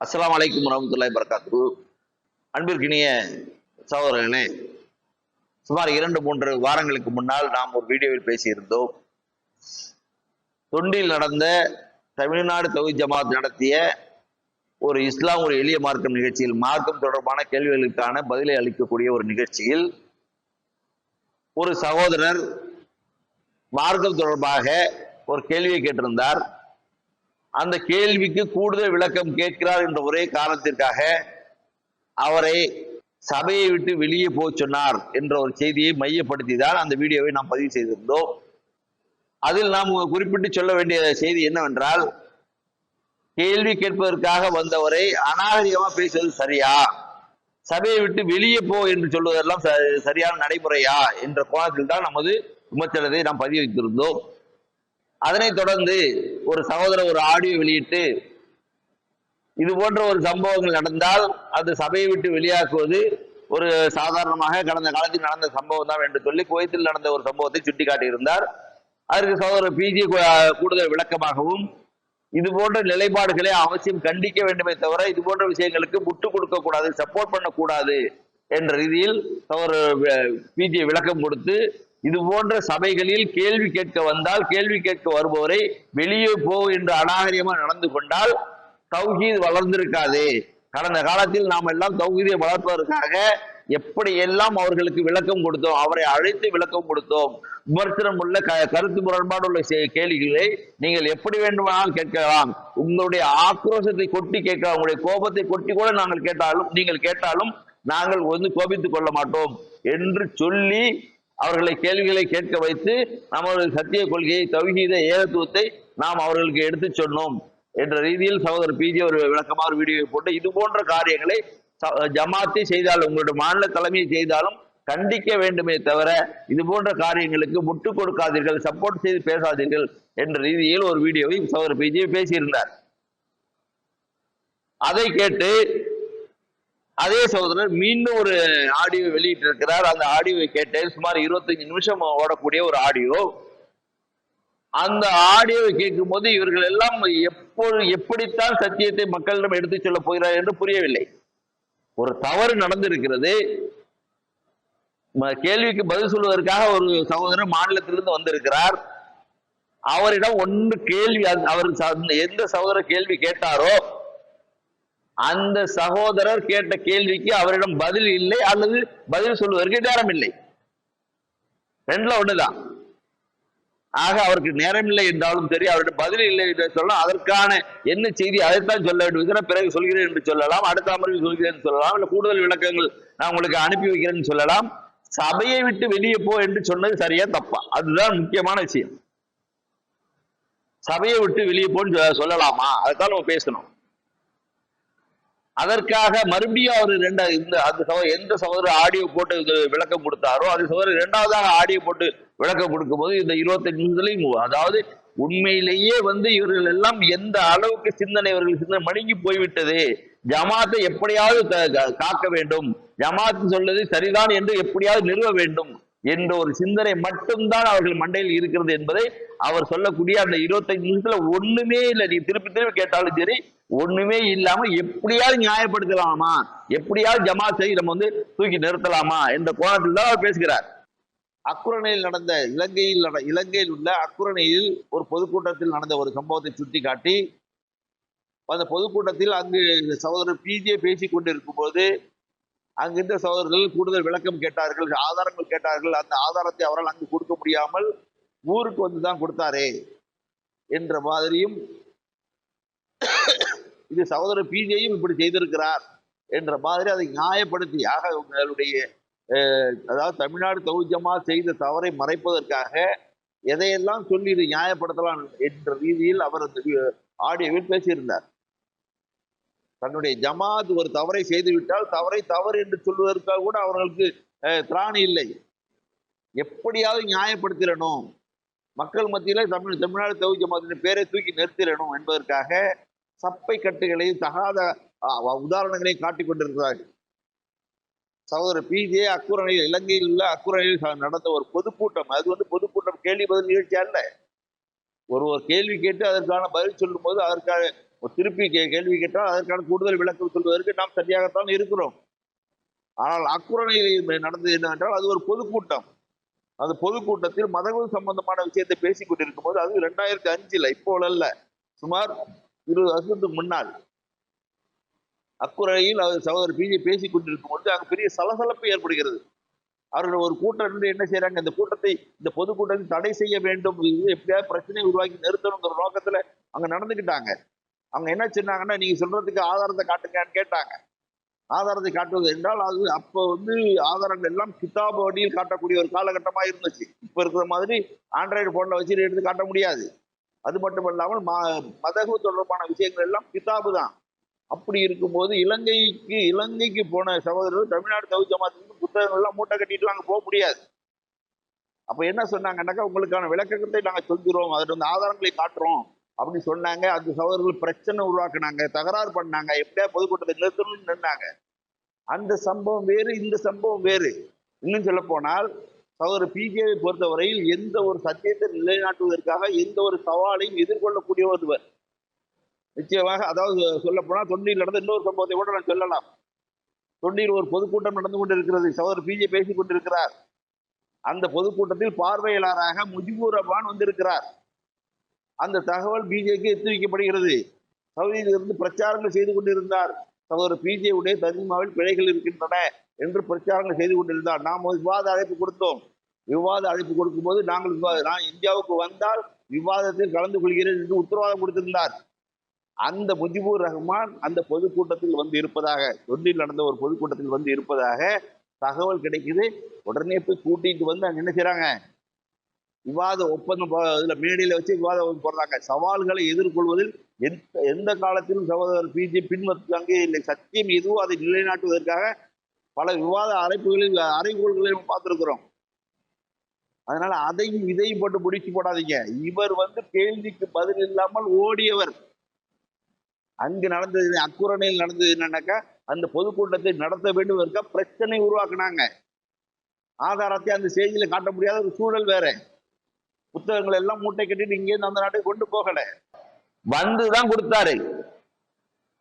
அஸ்ஸலாமு அலைக்கும் வரஹ்மத்துல்லாஹி வபரகாத்துஹு. அன்பிற்கினிய சகோதரர்களே, சுமார் 2-3 வாரங்களுக்கு முன்னால் நாம் ஒரு வீடியோவில் பேசியிருந்தோம். தொண்டில் நடந்த தமிழ்நாடு தௌஹீத் ஜமாத் நடத்திய ஒரு இஸ்லாம் ஒரு எளிய மார்க்கம் நிகழ்ச்சியில், மார்க்கம் தொடர்பான கேள்விகளுக்கான பதிலை அளிக்கக்கூடிய ஒரு நிகழ்ச்சியில் ஒரு சகோதரர் மார்க்கம் தொடர்பாக ஒரு கேள்வியை கேட்டிருந்தார். அந்த கேள்விக்கு கூடுதல் விளக்கம் கேட்கிறார் என்ற ஒரே காரணத்திற்காக அவரை சபையை விட்டு வெளியே போக சொன்னார் என்ற ஒரு செய்தியை மையப்படுத்தி தான் அந்த வீடியோவை நாம் பதிவு செய்திருந்தோம். அதில் நாம் குறிப்பிட்டு சொல்ல வேண்டிய செய்தி என்னவென்றால், கேள்வி கேட்பதற்காக வந்தவரை அநாகரிகமா பேசுவது சரியா, சபையை விட்டு வெளியே போ என்று சொல்வதெல்லாம் சரியான நடைமுறையா என்ற கோணத்தில் தான் நமது விமர்சனத்தை நாம் பதிவு வைத்திருந்தோம். அதனைத் தொடர்ந்து ஒரு சகோதரர் ஒரு ஆடியோ வெளியிட்டு, இது போன்ற ஒரு சம்பவங்கள் நடந்தால் அது சபையை விட்டு வெளியாக்குவது ஒரு சாதாரணமாக கடந்த காலத்தில் நடந்த சம்பவம் தான் என்று சொல்லி குவைத்தில் நடந்த ஒரு சம்பவத்தை சுட்டிக்காட்டியிருந்தார். அதற்கு சகோதரர் பிஜி கூடுதல் விளக்கமாகவும், இது போன்ற நிலைப்பாடுகளை அவசியம் கண்டிக்க வேண்டுமே தவிர இது போன்ற விஷயங்களுக்கு முட்டு கொடுக்க கூடாது, சப்போர்ட் பண்ணக்கூடாது என்ற ரீதியில் சகோதரர் பிஜி விளக்கம் கொடுத்து, இது போன்ற சபைகளில் கேள்வி கேட்க வந்தால், கேள்வி கேட்க வருபவரை வெளியே போ என்று அநாகரிகமாக நடந்து கொண்டால் தௌஹீத் வளர்ந்திருக்காது. கடந்த காலத்தில் நாம் எல்லாம் தௌஹீதை வளர்ப்பதற்காக எப்படி எல்லாம் அவர்களுக்கு விளக்கம் கொடுத்தோம், அவரை அழைத்து விளக்கம் கொடுத்தோம். விமர்சனம் உள்ள கருத்து முரண்பாடு உள்ள கேள்விகளை நீங்கள் எப்படி வேண்டுமானாலும் கேட்கலாம், உங்களுடைய ஆக்ரோஷத்தை கொட்டி கேட்கலாம், உங்களுடைய கோபத்தை கொட்டி கூட நீங்கள் கேட்டாலும் நாங்கள் கோபித்துக் கொள்ள மாட்டோம் என்று சொல்லி அவர்களை கேள்விகளை கேட்க வைத்து நமது சத்திய கொள்கையை, தௌஹீத ஏகத்துவத்தை நாம் அவர்களுக்கு எடுத்து சொன்னோம் என்ற ரீதியில் சகோதரர் பிஜி ஒரு விளக்கமாக ஒரு வீடியோவை போட்டு, இது போன்ற காரியங்களை ஜமாத்தை செய்தாலும் உங்களுடைய மாநில தலைமையை செய்தாலும் கண்டிக்க வேண்டுமே தவிர இது போன்ற காரியங்களுக்கு முட்டு கொடுக்காதீர்கள், சப்போர்ட் செய்து பேசாதீர்கள் என்ற ரீதியில் ஒரு வீடியோவை சகோதரர் பிஜி பேசியிருந்தார். அதை கேட்டு அதே சகோதரர் மீண்டும் ஒரு ஆடியோ வெளியிட்டு இருக்கிறார். அந்த ஆடியோவை கேட்டேன். சுமார் 25 நிமிஷம் ஓடக்கூடிய ஒரு ஆடியோ. அந்த ஆடியோவை கேட்கும் போது இவர்கள் எல்லாம் எப்படித்தான் சத்தியத்தை மக்களிடம் எடுத்துச் சொல்ல போகிறார் என்று புரியவில்லை. ஒரு தவறு நடந்திருக்கிறது, கேள்விக்கு பதில் சொல்வதற்காக ஒரு சகோதரர் மாநிலத்திலிருந்து வந்திருக்கிறார். அவரிடம் ஒன்று கேள்வி, அவர் எந்த சகோதரர் கேள்வி கேட்டாரோ அந்த சகோதரர் கேட்ட கேள்விக்கு அவரிடம் பதில் இல்லை, அல்லது பதில் சொல்வதற்கு நேரம் இல்லை. ரெண்டுல ஒண்ணுதான். ஆக அவருக்கு நேரம் இல்லை என்றாலும் சரி, அவரிடம் பதில் இல்லை என்று சொல்லலாம். அதற்கான என்ன செய்தி அதைத்தான் சொல்ல வேண்டும், பிறகு சொல்கிறேன் என்று சொல்லலாம், அடுத்த அமர்வில் சொல்கிறேன் என்று சொல்லலாம், இல்ல கூடுதல் விளக்கங்கள் நான் உங்களுக்கு அனுப்பி வைக்கிறேன்னு சொல்லலாம். சபையை விட்டு வெளியே போ என்று சொன்னது சரியா தப்பா, அதுதான் முக்கியமான விஷயம். சபையை விட்டு வெளியே போன்னு சொல்லலாமா, அதைத்தான் நம்ம பேசணும். அதற்காக மறுபடியும் அவர் எந்த சகோதரர் ஆடியோ போட்டு விளக்கம் கொடுத்தாரோ அது சகோதரர் இரண்டாவதாக ஆடியோ போட்டு விளக்கம் கொடுக்கும் போது இந்த 25 நிமிஷத்துலையும், அதாவது உண்மையிலேயே இவர்கள் எல்லாம் எந்த அளவுக்கு இவர்கள் சிந்தனை மழுங்கி போய்விட்டது. ஜமாத்தை எப்படியாவது காக்க வேண்டும், ஜமாத்து சொல்வது சரிதான் என்று எப்படியாவது நிறுவ வேண்டும் என்ற ஒரு சிந்தனை மட்டும்தான் அவர்கள் மண்டையில் இருக்கிறது என்பதை அவர் சொல்லக்கூடிய அந்த 25 நிமிஷத்துல ஒண்ணுமே இல்லை. நீ திருப்பி திருப்பி கேட்டாலும் சரி, ஒண்ணுமே இல்லாம எப்படியாவது நியாயப்படுத்தலாமா, எப்படியாவது ஜமாத்தை நம்ம தூக்கி நிறுத்தலாமா என்ற கோணத்தில் தான் அவர் பேசுகிறார். அக்குரணையில் நடந்த இலங்கையில் உள்ள அக்குரணையில் ஒரு பொதுக்கூட்டத்தில் நடந்த ஒரு சம்பவத்தை சுட்டி காட்டி, அந்த பொதுக்கூட்டத்தில் அங்கு சகோதரர் பிஜே பேசிக் கொண்டிருக்கும் போது அங்கிருந்த சகோதரர்கள் கூடுதல் விளக்கம் கேட்டார்கள், ஆதாரங்கள் கேட்டார்கள். அந்த ஆதாரத்தை அவரால் அங்கு கொடுக்க முடியாமல் ஊருக்கு வந்துதான் கொடுத்தாரே என்ற மாதிரியும், இது சகோதரர் பிஜேயும் இப்படி செய்திருக்கிறார் என்ற மாதிரி அதை நியாயப்படுத்தி, ஆக உங்களுடைய அதாவது தமிழ்நாடு தௌஹீத் ஜமாத் செய்த தவறை மறைப்பதற்காக எதையெல்லாம் சொல்லி இதை நியாயப்படுத்தலாம் என்ற ரீதியில் அவர் அந்த ஆடியோவில் பேசியிருந்தார். தன்னுடைய ஜமாத் ஒரு தவறை செய்துவிட்டால் தவறு என்று சொல்வதற்காக கூட அவர்களுக்கு திராணி இல்லை. எப்படியாவது நியாயப்படுத்திடணும், மக்கள் மத்தியில தமிழ்நாடு தௌஹீத் ஜமாத்தின் பேரை தூக்கி நிறுத்திடணும் என்பதற்காக சப்பை கட்டுகளை, தகாத உதாரணங்களை காட்டிக் கொண்டிருக்கிறார்கள். சகோதரர் பிஜே அக்குரணையில், இலங்கையில் உள்ள அக்குரணையில் நடந்த ஒரு பொதுக்கூட்டம். அது பொதுக்கூட்டம் கேள்வி பதில் நிகழ்ச்சி அல்ல. ஒரு கேள்வி கேட்டு அதற்கான பதில் சொல்லும் போது அதற்காக திருப்பி கேள்வி கேட்டால் அதற்கான கூடுதல் விளக்கம் சொல்வதற்கு நாம் சரியாகத்தான் இருக்கிறோம். ஆனால் அக்குரணையில் நடந்தது என்னவென்றால் அது ஒரு பொதுக்கூட்டம். அந்த பொதுக்கூட்டத்தில் மதங்கள் சம்பந்தமான விஷயத்தை பேசிக் கொண்டிருக்கும் போது, அது 2005 இப்போ அல்ல, சுமார் 20 வருஷத்துக்கு முன்னால் அக்குறையில் சகோதரர் பிஜே பேசிக் கொண்டிருக்கும் பொழுது அங்கு பெரிய சலசலப்பு ஏற்படுகிறது. அவர்கள் ஒரு கூட்டம் என்ன செய்யறாங்க, இந்த கூட்டத்தை, இந்த பொதுக்கூட்டத்தை தடை செய்ய வேண்டும், எப்படியாவது பிரச்சனையை உருவாக்கி நிறுத்தணுங்கிற நோக்கத்துல அங்க நடந்துக்கிட்டாங்க. அவங்க என்ன சொன்னாங்கன்னா, நீங்க சொல்றதுக்கு ஆதாரத்தை காட்டுங்கன்னு கேட்டாங்க. ஆதாரத்தை காட்டுவது என்றால் அது அப்போ ஆதாரங்கள் எல்லாம் கிதாப் வடியில் காட்டக்கூடிய ஒரு காலகட்டமா இருந்துச்சு. இப்ப இருக்கிற மாதிரி ஆண்ட்ராய்டு போன்ல வச்சு எடுத்து காட்ட முடியாது. அது மட்டுமல்லாமல் மதகு தொடர்பான விஷயங்கள் எல்லாம் கிதாபு தான். அப்படி இருக்கும்போது இலங்கைக்கு போன சகோதரர்கள் தமிழ்நாடு தௌஹீத் ஜமாத்துக்கு புத்தகங்கள் எல்லாம் மூட்டை கட்டிட்டு அங்க போக முடியாது. அப்ப என்ன சொன்னாங்கன்னாக்கா, உங்களுக்கான விளக்கத்தை நாங்க சொல்கிறோம், அதில் ஆதாரங்களை காட்டுறோம் அப்படின்னு சொன்னாங்க. அந்த சகோதரர்கள் பிரச்சனை உருவாக்குனாங்க, தகராறு பண்ணாங்க, எப்படியா பொதுக்கூட்டத்தை நிறுத்தணும்னு நின்னாங்க. அந்த சம்பவம் வேறு, இந்த சம்பவம் வேறு. இன்னும் சொல்ல போனால் சகோதரர் பிஜேவை பொறுத்தவரையில் எந்த ஒரு சத்தியத்தை நிலைநாட்டுவதற்காக எந்த ஒரு சவாலையும் எதிர்கொள்ளக்கூடிய ஒருவர். நிச்சயமாக, அதாவது சொல்ல போனால் தொண்டியில் நடந்த இன்னொரு சம்பவத்தை கூட நான் சொல்லலாம். தொண்டியில் ஒரு பொதுக்கூட்டம் நடந்து கொண்டிருக்கிறது, சகோதரர் பிஜே பேசிக் கொண்டிருக்கிறார். அந்த பொதுக்கூட்டத்தில் பார்வையாளராக முஜிபுர் ரஹ்மான் வந்திருக்கிறார். அந்த தகவல் பிஜேக்கு எடுத்து வைக்கப்படுகிறது. சவுதியிலிருந்து பிரச்சாரங்கள் செய்து கொண்டிருந்தார். சகோதரர் பிஜேவுடைய தர்ஜுமாவில் பிழைகள் இருக்கின்றன என்று பிரச்சாரங்கள் செய்து கொண்டிருந்தார். நாம் விவாத அழைப்பு கொடுத்தோம். விவாத அழைப்பு கொடுக்கும் போது நான் இந்தியாவுக்கு வந்தால் விவாதத்தில் கலந்து கொள்கிறேன் என்று உத்தரவாதம் கொடுத்திருந்தார். அந்த முஜிபுர் ரஹ்மான் அந்த பொதுக்கூட்டத்தில் இருப்பதாக, தொண்டில் நடந்த ஒரு பொதுக்கூட்டத்தில் இருப்பதாக தகவல் கிடைக்குது. உடனே போய் கூட்டிட்டு அங்க என்ன செய்யறாங்க, விவாத ஒப்பந்தம் இதுல மேடையில வச்சு விவாதம் போடுறாங்க. சவால்களை எதிர்கொள்வதில் எந்த காலத்திலும் சகோதரர் பிஜே பின்வந்தாங்கே இல்லை. சத்தியம் எதுவோ அதை நிலைநாட்டுவதற்காக பல விவாத அறைகோள்களையும் பார்த்திருக்கிறோம். அதனால அதையும் இதையும் போட்டு முடிச்சு போடாதீங்க. இவர் கேள்விக்கு பதில் இல்லாமல் ஓடியவர். அங்கு நடந்தது, அக்குரணையில் நடந்தது என்னன்னாக்கா, அந்த பொதுக்கூட்டத்தை நடத்த வேண்டும் பிரச்சனை உருவாக்குனாங்க. ஆதாரத்தை அந்த செய்தியில காட்ட முடியாத ஒரு சூழல் வேற. புத்தகங்கள் எல்லாம் மூட்டை கட்டிட்டு இங்கேருந்து அந்த நாட்டுக்கு கொண்டு போகல, வந்துதான் கொடுத்தாரு,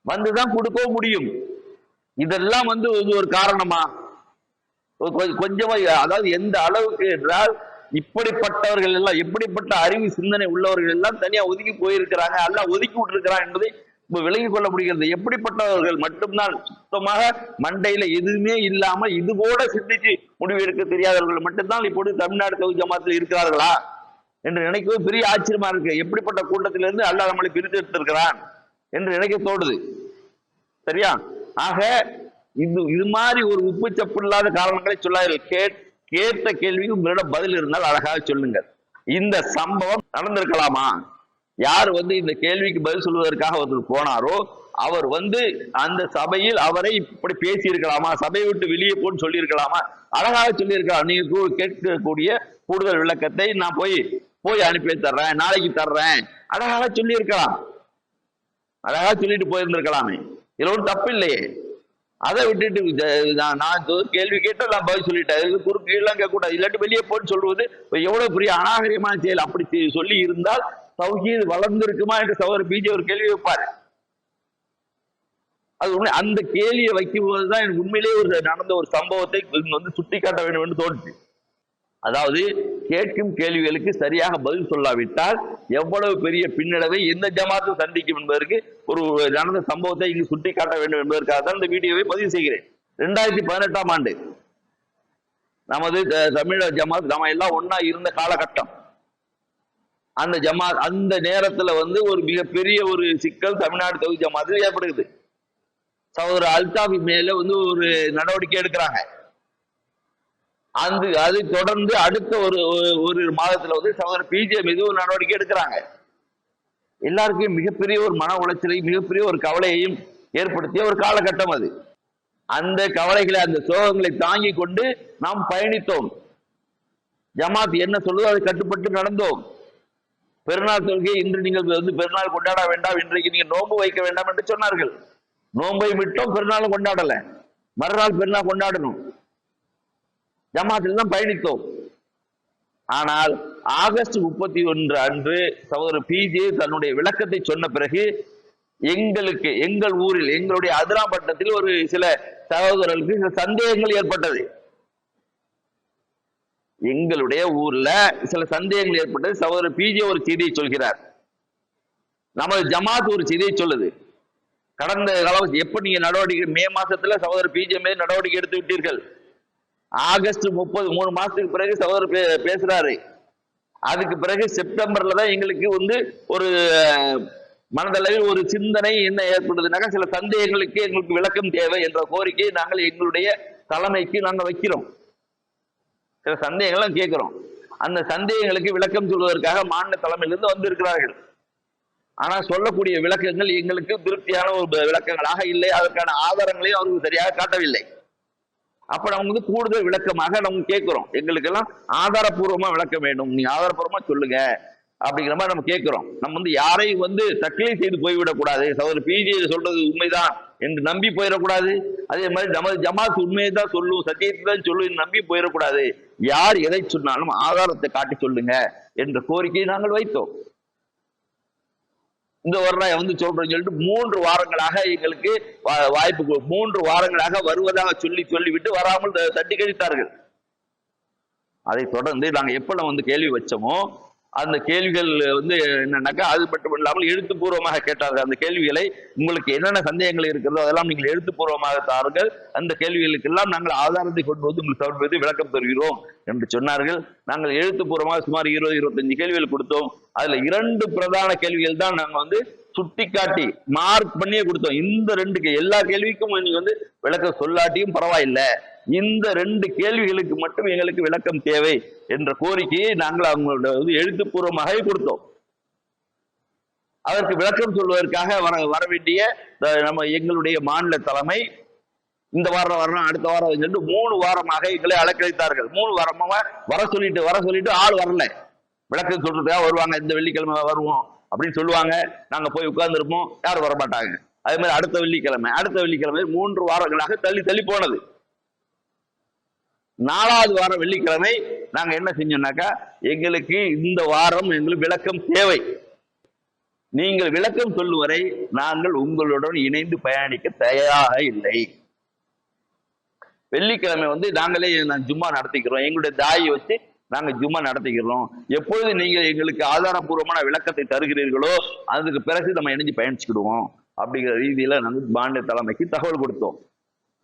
வந்துதான் கொடுக்கவும் முடியும். இதெல்லாம் ஒரு காரணமா? கொஞ்சமா, அதாவது எந்த அளவுக்கு என்றால், இப்படிப்பட்டவர்கள் எல்லாம், எப்படிப்பட்ட அறிவு சிந்தனை உள்ளவர்கள் எல்லாம் தனியா ஒதுக்கி போயிருக்கிறாங்க, எல்லாம் ஒதுக்கி விட்டுருக்கிறாங்க என்பதை விலகிக் கொள்ள முடிகிறது. எப்படிப்பட்டவர்கள் மட்டும்தான் சுத்தமாக மண்டையில எதுவுமே இல்லாம இது கூட சிந்திச்சு முடிவு எடுக்க தெரியாதவர்கள் மட்டும்தான் இப்போது தமிழ்நாடு தௌஹீத் ஜமாத்தில் இருக்கிறார்களா என்று நினைக்கவே பெரிய ஆச்சரியமா இருக்கு. எப்படிப்பட்ட கூட்டத்திலிருந்து அல்லாஹ் நம்மளை பிரித்து எடுத்திருக்கிறான் என்று நினைக்க தோடுது. சரியா? ஆக இது மாதிரி ஒரு உப்பு சப்பு இல்லாத காரணங்களை சொல்லாதீர்கள். கேட்ட கேள்விக்கு உங்களிடம் பதில் இருந்தால் அழகாக சொல்லுங்கள். இந்த சம்பவம் நடந்திருக்கலாமா? யார் இந்த கேள்விக்கு பதில் சொல்வதற்காக ஒருத்தர் போனாரோ அவர் அந்த சபையில் அவரை இப்படி பேசி இருக்கலாமா, சபையை விட்டு வெளியே போன்னு சொல்லி இருக்கலாமா? அழகாக சொல்லி இருக்கலாம். நீங்க கேட்கக்கூடிய கூடுதல் விளக்கத்தை நான் போய் அனுப்பி தர்றேன், நாளைக்கு தர்றேன், அழகாக சொல்லி இருக்கலாம். அழகாக சொல்லிட்டு போயிருந்திருக்கலாமே, இதுல ஒன்றும் தப்பு இல்லையே. அதை விட்டுட்டு நான் கேள்வி கேட்டு நான் பதில் சொல்லிட்டேன், குறுக்கு எல்லாம் கேட்கக்கூடாது, இல்லாட்டி வெளியே போன்னு சொல்றது எவ்வளவு பெரிய அநாகரிகமான செயல். அப்படி சொல்லி இருந்தால் தௌஹீத் வளர்ந்திருக்குமா என்று சகோதரர் பிஜே ஒரு கேள்வி வைப்பாரு. அது உண்மை. அந்த கேள்வியை வைக்கும் போதுதான் எனக்கு உண்மையிலேயே நடந்த ஒரு சம்பவத்தை சுட்டி காட்ட வேண்டும் என்று தோணுச்சு. அதாவது கேட்கும் கேள்விகளுக்கு சரியாக பதில் சொல்லாவிட்டால் எவ்வளவு பெரிய பின்னடைவை எந்த ஜமாத்தும் சந்திக்கும் என்பதற்கு ஒரு நடந்த சம்பவத்தை இங்கு சுட்டி காட்ட வேண்டும் என்பதற்காக தான் இந்த வீடியோவை பதிவு செய்கிறேன். 2018ஆம் ஆண்டு நமது தமிழக ஜமாத் நம்ம எல்லாம் ஒன்னா இருந்த காலகட்டம். அந்த ஜமாத் அந்த நேரத்துல ஒரு மிகப்பெரிய ஒரு சிக்கல் தமிழ்நாடு தௌஹீத் ஜமாத்தில் ஏற்படுகிறது. சகோதரர் அல்தாஃபி மேல ஒரு நடவடிக்கை எடுக்கிறாங்க. அதை தொடர்ந்து அடுத்த ஒரு மாதத்துல சகோதரர் பிஜே மீது ஒரு நடவடிக்கை எடுக்கிறாங்க. எல்லாருக்கும் மிகப்பெரிய ஒரு மன உளைச்சலை, மிகப்பெரிய ஒரு கவலையையும் ஏற்படுத்திய ஒரு காலகட்டம் அது. அந்த கவலைகளை, அந்த சோகங்களை தாங்கி கொண்டு நாம் பயணித்தோம். ஜமாத் என்ன சொல்லுதோ அதை கட்டுப்பட்டு நடந்தோம். பெருநாள் தொழுகை இன்று நீங்கள் பெருநாள் கொண்டாட வேண்டாம், இன்றைக்கு நீங்க நோன்பு வைக்க வேண்டாம் என்று சொன்னார்கள். நோன்பை விட்டோம், பெருநாளும் கொண்டாடல. மறுநாள் பெருநாள் கொண்டாடணும். ஜமாத்தில் தான் பயணித்தோம். ஆனால் ஆகஸ்ட் 31 அன்று சகோதரர் பிஜே தன்னுடைய விளக்கத்தை சொன்ன பிறகு எங்களுக்கு எங்கள் ஊரில் எங்களுடைய அதிராம்பட்டினத்தில் ஒரு சில சகோதரர்களுக்கு சில சந்தேகங்கள் ஏற்பட்டது. எங்களுடைய ஊர்ல சில சந்தேகங்கள் ஏற்பட்டது. சகோதரர் பிஜே ஒரு செய்தியை சொல்கிறார், நமது ஜமாத் ஒரு செய்தியை சொல்லுது. கடந்த காலம் எப்ப நீங்க நடவடிக்கை மே மாசத்துல சகோதரர் பிஜே மீது நடவடிக்கை எடுத்து விட்டீர்கள். ஆகஸ்ட் 30 3 மாசத்துக்கு பிறகு சகோதரர் பேசுறாரு. அதுக்கு பிறகு செப்டம்பர்ல தான் எங்களுக்கு வந்து ஒரு மனதளவில் ஒரு சிந்தனை என்ன ஏற்படுதுனாக்கா, சில சந்தேகங்களுக்கு எங்களுக்கு விளக்கம் தேவை என்ற கோரிக்கையை நாங்கள் எங்களுடைய தலைமைக்கு நாங்கள் வைக்கிறோம். சில சந்தேகங்கள்லாம் கேட்கிறோம். அந்த சந்தேகங்களுக்கு விளக்கம் சொல்வதற்காக மாநில தலைமையிலிருந்து வந்திருக்கிறார்கள். ஆனா சொல்லக்கூடிய விளக்கங்கள் எங்களுக்கு திருப்தியான ஒரு விளக்கங்களாக இல்லை. அதற்கான ஆதாரங்களையும் அவர்கள் சரியாக காட்டவில்லை. அப்ப நம்ம வந்து கூடுதல் விளக்கமாக நம்ம கேட்கிறோம். எங்களுக்கு எல்லாம் ஆதாரப்பூர்வமா விளக்கம் வேணும், நீங்க ஆதாரப்பூர்வமா சொல்லுங்க அப்படிங்கிற மாதிரி நம்ம கேட்கிறோம். நம்ம வந்து யாரையும் வந்து தக்லீஃப் செய்து போய்விடக்கூடாது. சகோதரர் பிஜே சொல்றது உண்மைதான் என்று நம்பி போயிடக்கூடாது. அதே மாதிரி நமது ஜமாத் உண்மையை தான் சொல்லும், சத்தியத்தை தான் சொல்லும் நம்பி போயிடக்கூடாது. யார் எதை சொன்னாலும் ஆதாரத்தை காட்டி சொல்லுங்க என்ற கோரிக்கையை நாங்கள் வைத்தோம். இந்த வருடம் வந்து சொல்றேன்னு சொல்லிட்டு 3 வாரங்களாக எங்களுக்கு வாய்ப்பு 3 வாரங்களாக வருவதாக சொல்லிவிட்டு வராமல் தட்டி கழித்தார்கள். அதை தொடர்ந்து நாங்க எப்ப நம்ம வந்து கேள்வி வச்சோமோ அந்த கேள்விகள் வந்து என்னன்னாக்கா, அது மட்டும் இல்லாமல் எழுத்துப்பூர்வமாக கேட்டார்கள். அந்த கேள்விகளை உங்களுக்கு என்னென்ன சந்தேகங்கள் இருக்கிறதோ அதெல்லாம் நீங்கள் எழுத்துப்பூர்வமாக தாருங்கள், அந்த கேள்விகளுக்கு எல்லாம் நாங்கள் ஆதாரத்தை கொண்டு வந்து உங்களுக்கு தவிர்ப்பது விளக்கம் தருகிறோம் என்று சொன்னார்கள். நாங்கள் எழுத்துப்பூர்வமாக சுமார் 20-25 கேள்விகள் கொடுத்தோம். அதுல 2 பிரதான கேள்விகள் தான் நாங்க வந்து சுட்டிக்காட்டி மார்க் பண்ணியே கொடுத்தோம். இந்த 2 எல்லா கேள்விக்கும் நீங்க வந்து விளக்கம் சொல்லாட்டியும் பரவாயில்லை, இந்த 2 கேள்விகளுக்கு மட்டும் எங்களுக்கு விளக்கம் தேவை என்ற கோரிக்கையை நாங்கள் அவங்களோட எழுத்துப்பூர்வமாக கொடுத்தோம். அதற்கு விளக்கம் சொல்வதற்காக வர வேண்டிய நம்ம எங்களுடைய மாநில தலைமை இந்த வாரம் வரணும், அடுத்த வாரம் சொல்லிட்டு 3 வாரமாக எங்களை அலக்கழித்தார்கள். 3 வாரமாக வர சொல்லிட்டு ஆள் வரல. விளக்கம் சொல்றதுக்காக வருவாங்க, இந்த வெள்ளிக்கிழமை வருவோம் அப்படின்னு சொல்லுவாங்க. நாங்க போய் உட்கார்ந்து இருப்போம், யாரும் வரமாட்டாங்க. அதே மாதிரி அடுத்த வெள்ளிக்கிழமை 3 வாரங்களாக தள்ளி போனது. 4வது வாரம் வெள்ளிக்கிழமை நாங்க என்ன செஞ்சோம்னாக்கா, எங்களுக்கு இந்த வாரம் எங்களுக்கு விளக்கம் தேவை, நீங்கள் விளக்கம் சொல்லும் வரை நாங்கள் உங்களுடன் இணைந்து பயணிக்க தயாராக இல்லை. வெள்ளிக்கிழமை வந்து நாங்களே ஜும்மா நடத்திக்கிறோம், எங்களுடைய தாயை வச்சு நாங்க ஜும்மா நடத்திக்கிறோம். எப்பொழுது நீங்க எங்களுக்கு ஆதாரப்பூர்வமான விளக்கத்தை தருகிறீர்களோ அதுக்கு பிறகு நம்ம இணைஞ்சு பயணிச்சுக்கிடுவோம் அப்படிங்கிற ரீதியில நாங்கள் மாநில தலைமைக்கு தகவல் கொடுத்தோம்.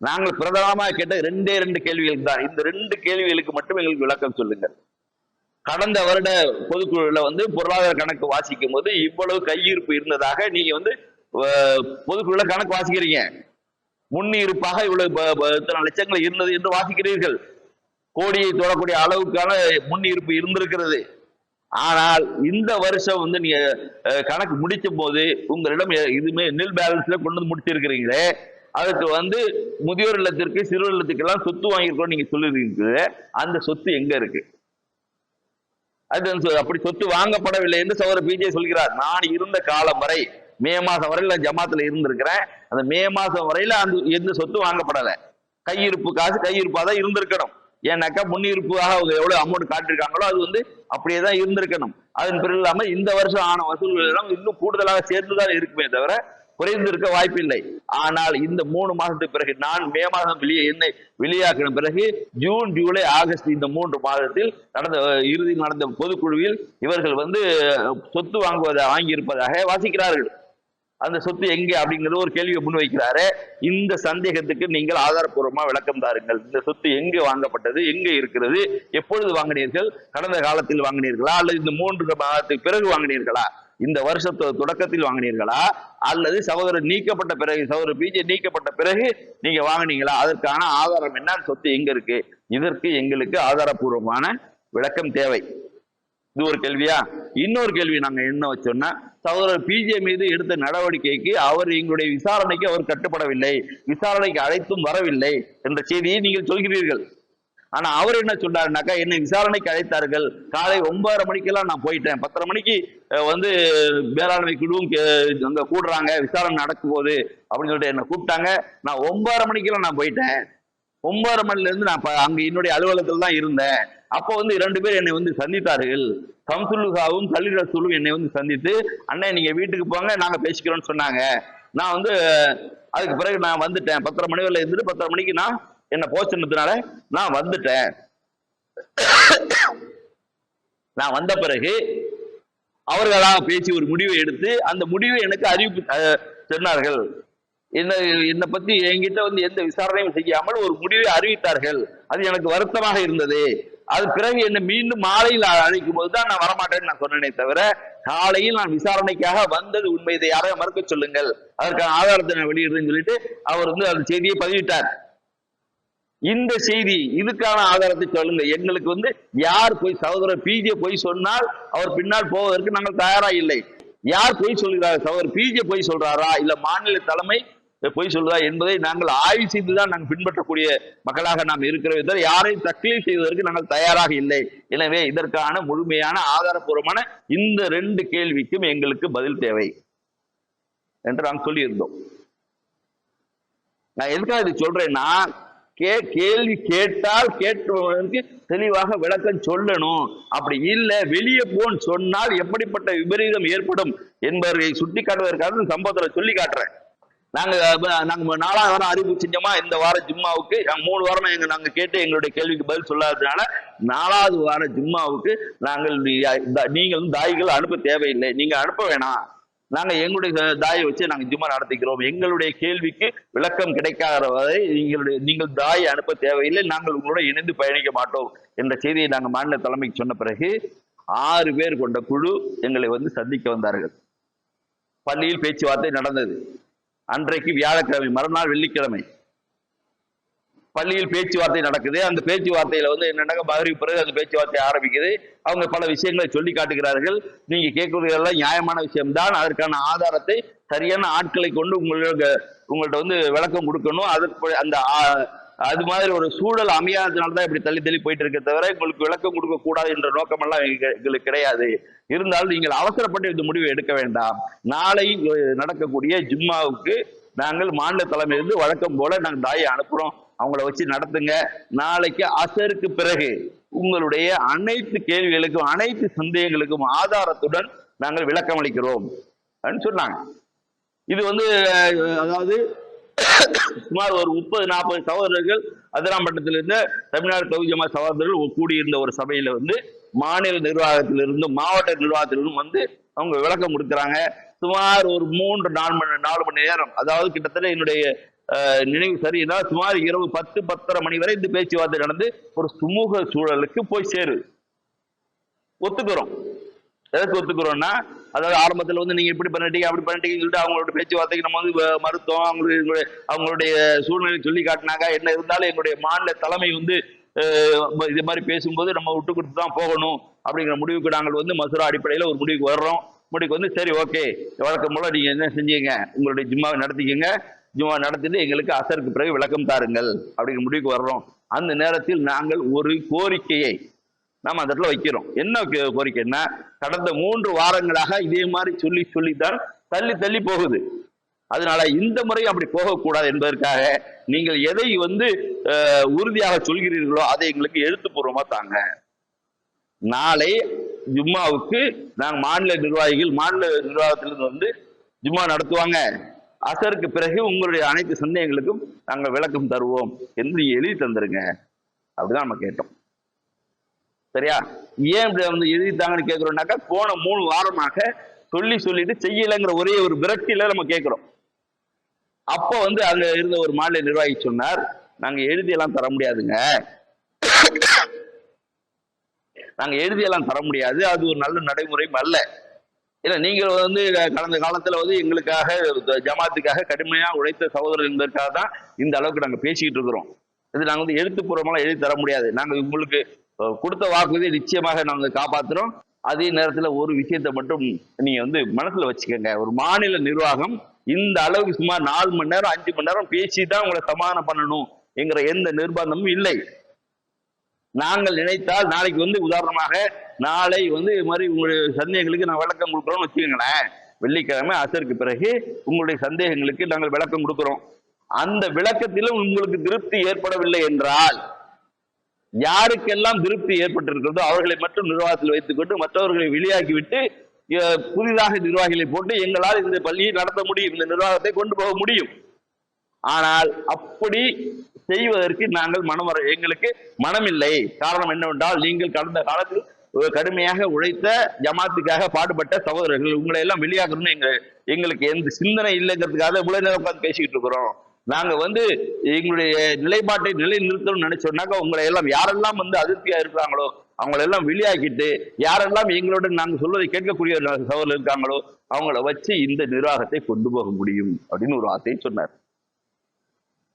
நாங்கள் பிரதானமாக கேட்ட 2 கேள்விகளுக்கு தான். இந்த 2 கேள்விகளுக்கு மட்டும் எங்களுக்கு விளக்கம் சொல்லுங்க. கடந்த வருட பொதுக்குழுல வந்து பொருளாதார கணக்கு வாசிக்கும் போது இவ்வளவு கையிருப்பு இருந்ததாக நீங்க வந்து பொதுக்குழுல கணக்கு வாசிக்கிறீங்க. முன்னிருப்பாக இவ்வளவு இத்தனை லட்சங்கள் இருந்தது என்று வாசிக்கிறீர்கள். கோடியை தொடக்கூடிய அளவுக்கான முன்னிருப்பு இருந்திருக்கிறது. ஆனால் இந்த வருஷம் வந்து நீங்க கணக்கு முடிக்கும் போது உங்களிடம் இதுமே நில் பேலன்ஸ்ல கொண்டு வந்து முடிச்சிருக்கிறீங்களே, அதுக்கு வந்து முதியோர் இல்லத்திற்கு சிறுவர் இல்லத்துக்கு எல்லாம் சொத்து வாங்கியிருக்கோம் நீங்க சொல்லிருக்கீங்க. அந்த சொத்து எங்க இருக்கு? அது அப்படி சொத்து வாங்கப்படவில்லை என்று சகோதரர் பிஜே சொல்கிறார். நான் இருந்த காலம் வரை மே மாசம் வரையில ஜமாத்துல இருந்திருக்கிறேன். அந்த மே மாசம் வரையில அந்த எந்த சொத்து வாங்கப்படல. கையிருப்பு காசு கையிருப்பா தான் இருந்திருக்கணும். ஏன்னாக்கா முன்னிருப்பாக அவங்க எவ்வளவு அமௌண்ட் காட்டிருக்காங்களோ அது வந்து அப்படியேதான் இருந்திருக்கணும். அதன் பிறகு இல்லாம இந்த வருஷம் ஆன வசூல்கள் எல்லாம் இன்னும் கூடுதலாக சேர்ந்துதான் இருக்குமே தவிர குறைந்திருக்க வாய்ப்பில்லை. ஆனால் இந்த 3 மாதத்துக்கு பிறகு நான் மே மாதம் என்னை வெளியாக்கின பிறகு ஜூன், ஜூலை, ஆகஸ்ட் இந்த 3 மாதத்தில் இறுதியில் நடந்த பொதுக்குழுவில் இவர்கள் வந்து சொத்து வாங்கியிருப்பதாக வாசிக்கிறார்கள். அந்த சொத்து எங்கே அப்படிங்கிற ஒரு கேள்வியை முன்வைக்கிறாரு. இந்த சந்தேகத்துக்கு நீங்கள் ஆதாரப்பூர்வமா விளக்கம் தாருங்கள். இந்த சொத்து எங்கே வாங்கப்பட்டது, எங்கே இருக்கிறது, எப்பொழுது வாங்கினீர்கள், கடந்த காலத்தில் வாங்கினீர்களா அல்லது இந்த 3 மாதத்துக்கு பிறகு வாங்கினீர்களா, இந்த வருஷத்தோட தொடக்கத்தில் வாங்கினீர்களா அல்லது சகோதரர் நீக்கப்பட்ட பிறகு, சகோதரர் பிஜே நீக்கப்பட்ட பிறகு நீங்க வாங்கினீங்களா, அதற்கான ஆதாரம் என்ன, சொத்து எங்க இருக்கு, இதற்கு எங்களுக்கு ஆதாரப்பூர்வமான விளக்கம் தேவை. இது ஒரு கேள்வியா. இன்னொரு கேள்வி நாங்க என்ன வச்சோம்னா, சகோதரர் பிஜே மீது எடுத்த நடவடிக்கைக்கு அவர் எங்களுடைய விசாரணைக்கு அவர் கட்டுப்படவில்லை, விசாரணைக்கு அழைத்தும் வரவில்லை என்ற செய்தியை நீங்கள் சொல்கிறீர்கள். ஆனா அவர் என்ன சொன்னாருனாக்கா, என்னை விசாரணைக்கு அழைத்தார்கள், காலை 9:30 மணிக்கெல்லாம் நான் போயிட்டேன், 10:30 மணிக்கு வந்து மேலாண்மை குழுவும் அங்க கூடுறாங்க, விசாரணை நடக்கும் போது அப்படின்னு சொல்லிட்டு என்ன கூப்பிட்டாங்க, நான் 9:30 மணிக்கெல்லாம் நான் போயிட்டேன், 9:30 மணில இருந்து நான் அங்க என்னுடைய அலுவலகத்தில் தான் இருந்தேன். அப்போ வந்து 2 பேர் என்னை வந்து சந்தித்தார்கள். சம்சுல்லுகாவும் கலீல் ரசூலும் என்னை வந்து சந்தித்து, அண்ணே நீங்க வீட்டுக்கு போங்க நாங்க பேசிக்கிறோம்னு சொன்னாங்க. நான் வந்து அதுக்கு பிறகு நான் வந்துட்டேன். 10:30 மணி வரையில இருந்துட்டு 10:30 மணிக்கு நான் என்ன போச்சுன்றதுனால நான் வந்துட்டேன். நான் வந்த பிறகு அவர்களாக பேசி ஒரு முடிவை எடுத்து அந்த முடிவை எனக்கு அறிவிப்பு சொன்னார்கள். என்னை பத்தி என்கிட்ட வந்து எந்த விசாரணையும் செய்யாமல் ஒரு முடிவை அறிவித்தார்கள். அது எனக்கு வருத்தமாக இருந்தது. அது பிறகு என்னை மீண்டும் மாலையில் அழைக்கும் போதுதான் நான் வரமாட்டேன்னு நான் சொன்னேனே தவிர, காலையில் நான் விசாரணைக்காக வந்தது உண்மை, இதை யாரையும் மறுக்க சொல்லுங்கள், அதற்கான ஆதாரத்தை நான் வெளியிடுறேன்னு சொல்லிட்டு அவர் வந்து அந்த செய்தியை பதிவிட்டார். இந்த செய்தி இதுக்கான ஆதாரத்தை சொல்லுங்க. எங்களுக்கு வந்து யார் போய் சகோதரர் பிஜே போய் சொன்னால் அவர் பின்னால் போவதற்கு நாங்கள் தயாரா இல்லை. யார் போய் சொல்கிறார், சகோதரர் பிஜே போய் சொல்றாரா இல்ல மாநில தலைமை போய் சொல்றதா என்பதை நாங்கள் ஆய்வு செய்துதான் நாங்கள் பின்பற்றக்கூடிய மக்களாக நாம் இருக்கிறோம் தவிர யாரையும் தக்லீஃப் செய்வதற்கு நாங்கள் தயாராக இல்லை. எனவே இதற்கான முழுமையான ஆதாரபூர்வமான இந்த 2 கேள்விக்கும் எங்களுக்கு பதில் தேவை என்று நாம் சொல்லியிருந்தோம். நான் எதுக்காக இது சொல்றேன்னா, கேள்வி கேட்டால் கேட்பவனுக்கு தெளிவாக விளக்கம் சொல்லணும். அப்படி இல்லை வெளியே போன்னு சொன்னால் எப்படிப்பட்ட விபரீதம் ஏற்படும் என்பதை சுட்டி காட்டுவதற்காக சம்பவத்துல சொல்லி காட்டுறேன். நாங்க 4வது வாரம் அறிவிப்பு செஞ்சோமா, இந்த வாரம் ஜும்மாவுக்கு 3 வாரம் நாங்க கேட்டு எங்களுடைய கேள்விக்கு பதில் சொல்லாததுனால 4வது வார ஜும்மாவுக்கு நாங்கள் நீங்கள் தாய்கள் அனுப்ப தேவையில்லை, நீங்க அனுப்ப வேணாம், நாங்க எங்களுடைய தாயை வச்சு நாங்க ஜும்மா நடத்திக்கிறோம், எங்களுடைய கேள்விக்கு விளக்கம் கிடைக்காத வரை நீங்கள் தாயை அனுப்ப தேவையில்லை, நாங்கள் உங்களோட இணைந்து பயணிக்க மாட்டோம் என்ற செய்தியை நாங்க மாநில தலைமைக்கு சொன்ன பிறகு 6 பேர் கொண்ட குழு எங்களை வந்து சந்திக்க வந்தார்கள். பள்ளியில் பேச்சுவார்த்தை நடந்தது. அன்றைக்கு வியாழக்கிழமை, மறுநாள் வெள்ளிக்கிழமை பள்ளியில் பேச்சுவார்த்தை நடக்குது. அந்த பேச்சுவார்த்தையில வந்து என்னன்னா மகரிப் பிறகு அந்த பேச்சுவார்த்தை ஆரம்பிக்குது. அவங்க பல விஷயங்களை சொல்லி காட்டுகிறார்கள். நீங்க கேட்கறதெல்லாம் நியாயமான விஷயம்தான், அதற்கான ஆதாரத்தை சரியான ஆட்களை கொண்டு உங்கள்ட்ட வந்து விளக்கம் கொடுக்கணும். அதற்கு அந்த அது மாதிரி ஒரு சூழல் அமையாததுனாலதான் இப்படி தள்ளி தள்ளி போயிட்டு இருக்க தவிர உங்களுக்கு விளக்கம் கொடுக்க கூடாது என்ற நோக்கமெல்லாம் எங்களுக்கு கிடையாது. இருந்தாலும் நீங்கள் அவசரப்பட்டு இந்த முடிவை எடுக்க வேண்டாம். நாளை நடக்கக்கூடிய ஜும்மாவுக்கு நாங்கள் மாநில தலைமையிலிருந்து வழக்கம் போல நாங்கள் தாயை அனுப்புறோம், அவங்கள வச்சு நடத்துங்க. நாளைக்கு அசருக்கு பிறகு உங்களுடைய அனைத்து கேள்விகளுக்கும் அனைத்து சந்தேகங்களுக்கும் ஆதாரத்துடன் நாங்கள் விளக்கம் அளிக்கிறோம் சொன்னாங்க. இது வந்து அதாவது சுமார் ஒரு 30-40 சகோதரர்கள் அதிராம்பட்டத்திலிருந்து தமிழ்நாடு தௌஹீத் ஜமாத் சகோதரர்கள் கூடியிருந்த ஒரு சபையில வந்து மாநில நிர்வாகத்திலிருந்தும் மாவட்ட நிர்வாகத்திலிருந்தும் வந்து அவங்க விளக்கம் கொடுக்குறாங்க. சுமார் ஒரு 3-4 மணி நேரம், அதாவது கிட்டத்தட்ட என்னுடைய நினைவு சரியா சுமார் இரவு 10-10:30 மணி வரை இந்த பேச்சுவார்த்தை நடந்து ஒரு சுமூக சூழலுக்கு போய் சேரு. ஒத்துக்கிறோம். எதற்கு ஒத்துக்கிறோம்னா, அதாவது ஆரம்பத்தில் வந்து நீங்க இப்படி பண்ணிட்டீங்க அப்படி பண்ணிட்டீங்கன்னு சொல்லிட்டு அவங்களோட பேச்சுவார்த்தைக்கு நம்ம வந்து மருத்துவம் அவங்களுடைய சூழ்நிலை சொல்லி காட்டினாங்க. என்ன இருந்தாலும் எங்களுடைய மாநில தலைமை வந்து இது மாதிரி பேசும்போது நம்ம விட்டு கொடுத்து தான் போகணும் அப்படிங்கிற முடிவுக்கு நாங்கள் வந்து மசூரா அடிப்படையில் ஒரு முடிவுக்கு வர்றோம். முடிவுக்கு வந்து சரி ஓகே, வழக்கம் போல நீங்க என்ன செஞ்சீங்க, உங்களுடைய ஜும்மாவை நடத்திக்கங்க, ஜும்மா நடத்திட்டு எங்களுக்கு அசருக்கு பிறகு விளக்கம் தாருங்கள் அப்படிங்கிற முடிவுக்கு வர்றோம். அந்த நேரத்தில் நாங்கள் ஒரு கோரிக்கையை நாம் அந்த இடத்துல வைக்கிறோம். என்ன கோரிக்கைன்னா, கடந்த 3 வாரங்களாக இதே மாதிரி சொல்லித்தான் தள்ளி தள்ளி போகுது. அதனால இந்த முறை அப்படி போகக்கூடாது என்பதற்காக நீங்கள் எதை வந்து உறுதியாக சொல்கிறீர்களோ அதை எங்களுக்கு எழுத்துப்பூர்வமா தாங்க. நாளை ஜும்மாவுக்கு நாங்கள் மாநில நிர்வாகத்திலிருந்து வந்து ஜும்மா நடத்துவாங்க. அசருக்கு பிறகு உங்களுடைய அனைத்து சந்தேகங்களுக்கும் நாங்கள் விளக்கம் தருவோம் என்று நீங்க எழுதி தந்துருங்க அப்படிதான் நம்ம கேட்டோம். சரியா? ஏன் இப்படி வந்து எழுதித்தாங்கன்னு கேட்கிறோம்னாக்கா, போன 3 வாரமாக சொல்லிட்டு செய்யலைங்கிற ஒரே ஒரு விரக்தியில நம்ம கேட்கிறோம். அப்போ வந்து அங்க இருந்த ஒரு மாநில நிர்வாகி சொன்னார், நாங்க எழுதியெல்லாம் தர முடியாதுங்க, நாங்க எழுதியெல்லாம் தர முடியாது, அது ஒரு நல்ல நடைமுறையும் அல்ல. இல்ல நீங்கள் வந்து கடந்த காலத்துல வந்து எங்களுக்காக ஜமாத்துக்காக கடுமையா உழைத்த சகோதரர் என்பதற்காக தான் இந்த அளவுக்கு நாங்க பேசிக்கிட்டு இருக்கிறோம். இது நாங்க வந்து எழுத்துப்பூர்வமெல்லாம் எழுதி தர முடியாது. நாங்க உங்களுக்கு கொடுத்த வாக்குறுதியை நிச்சயமாக நாங்க காப்பாற்றுறோம். அதே நேரத்துல ஒரு விஷயத்தை மட்டும் நீங்க வந்து மனசுல வச்சுக்கோங்க, ஒரு மாநில நிர்வாகம் இந்த அளவுக்கு சுமார் 4 மணி நேரம் 5 மணி நேரம் பேசிதான் உங்களை சமாதானம் பண்ணணும் என்கிற எந்த நிர்பந்தமும் இல்லை. நாங்கள் நினைத்தால் நாளைக்கு வந்து உதாரணமாக நாளை வந்து இது மாதிரி உங்களுடைய சந்தேகங்களுக்கு நான் விளக்கம் கொடுக்குறோம்னு வச்சுக்கோங்களேன். வெள்ளிக்கிழமை அசருக்கு பிறகு உங்களுடைய சந்தேகங்களுக்கு நாங்கள் விளக்கம் கொடுக்குறோம். அந்த விளக்கத்திலும் உங்களுக்கு திருப்தி ஏற்படவில்லை என்றால், யாருக்கெல்லாம் திருப்தி ஏற்பட்டிருக்கிறதோ அவர்களை மட்டும் நிர்வாகத்தில் வைத்துக் கொண்டு மற்றவர்களை வெளியாக்கிவிட்டு புதிதாக நிர்வாகிகளை போட்டு எங்களால் இந்த பள்ளியை நடத்த முடியும், இந்த நிர்வாகத்தை கொண்டு போக முடியும். ஆனால் அப்படி செய்வதற்கு நாங்கள் எங்களுக்கு மனமில்லை. காரணம் என்னவென்றால், நீங்கள் கடந்த காலத்தில் கடுமையாக உழைத்த ஜமாத்துக்காக பாடுபட்ட சகோதரர்கள், உங்களை எல்லாம் வெளியாகணும்னு எங்களுக்கு எந்த சிந்தனை இல்லைங்கிறதுக்காக இவ்வளவு நேரம் உட்கார்ந்து பேசிக்கிட்டு இருக்கிறோம். நாங்க எங்களுடைய நிலைப்பாட்டை நிலை நிறுத்தணும்னு நினைச்சோம்னாக்கா உங்களை எல்லாம் யாரெல்லாம் அதிருப்தியா இருக்கிறாங்களோ அவங்களை எல்லாம் வெளியாக்கிட்டு, யாரெல்லாம் எங்களோட நாங்க சொல்வதை கேட்கக்கூடிய சகோதரர்கள் இருக்காங்களோ அவங்கள வச்சு இந்த நிர்வாகத்தை கொண்டு போக முடியும் அப்படின்னு ஒரு வார்த்தையை சொன்னார்.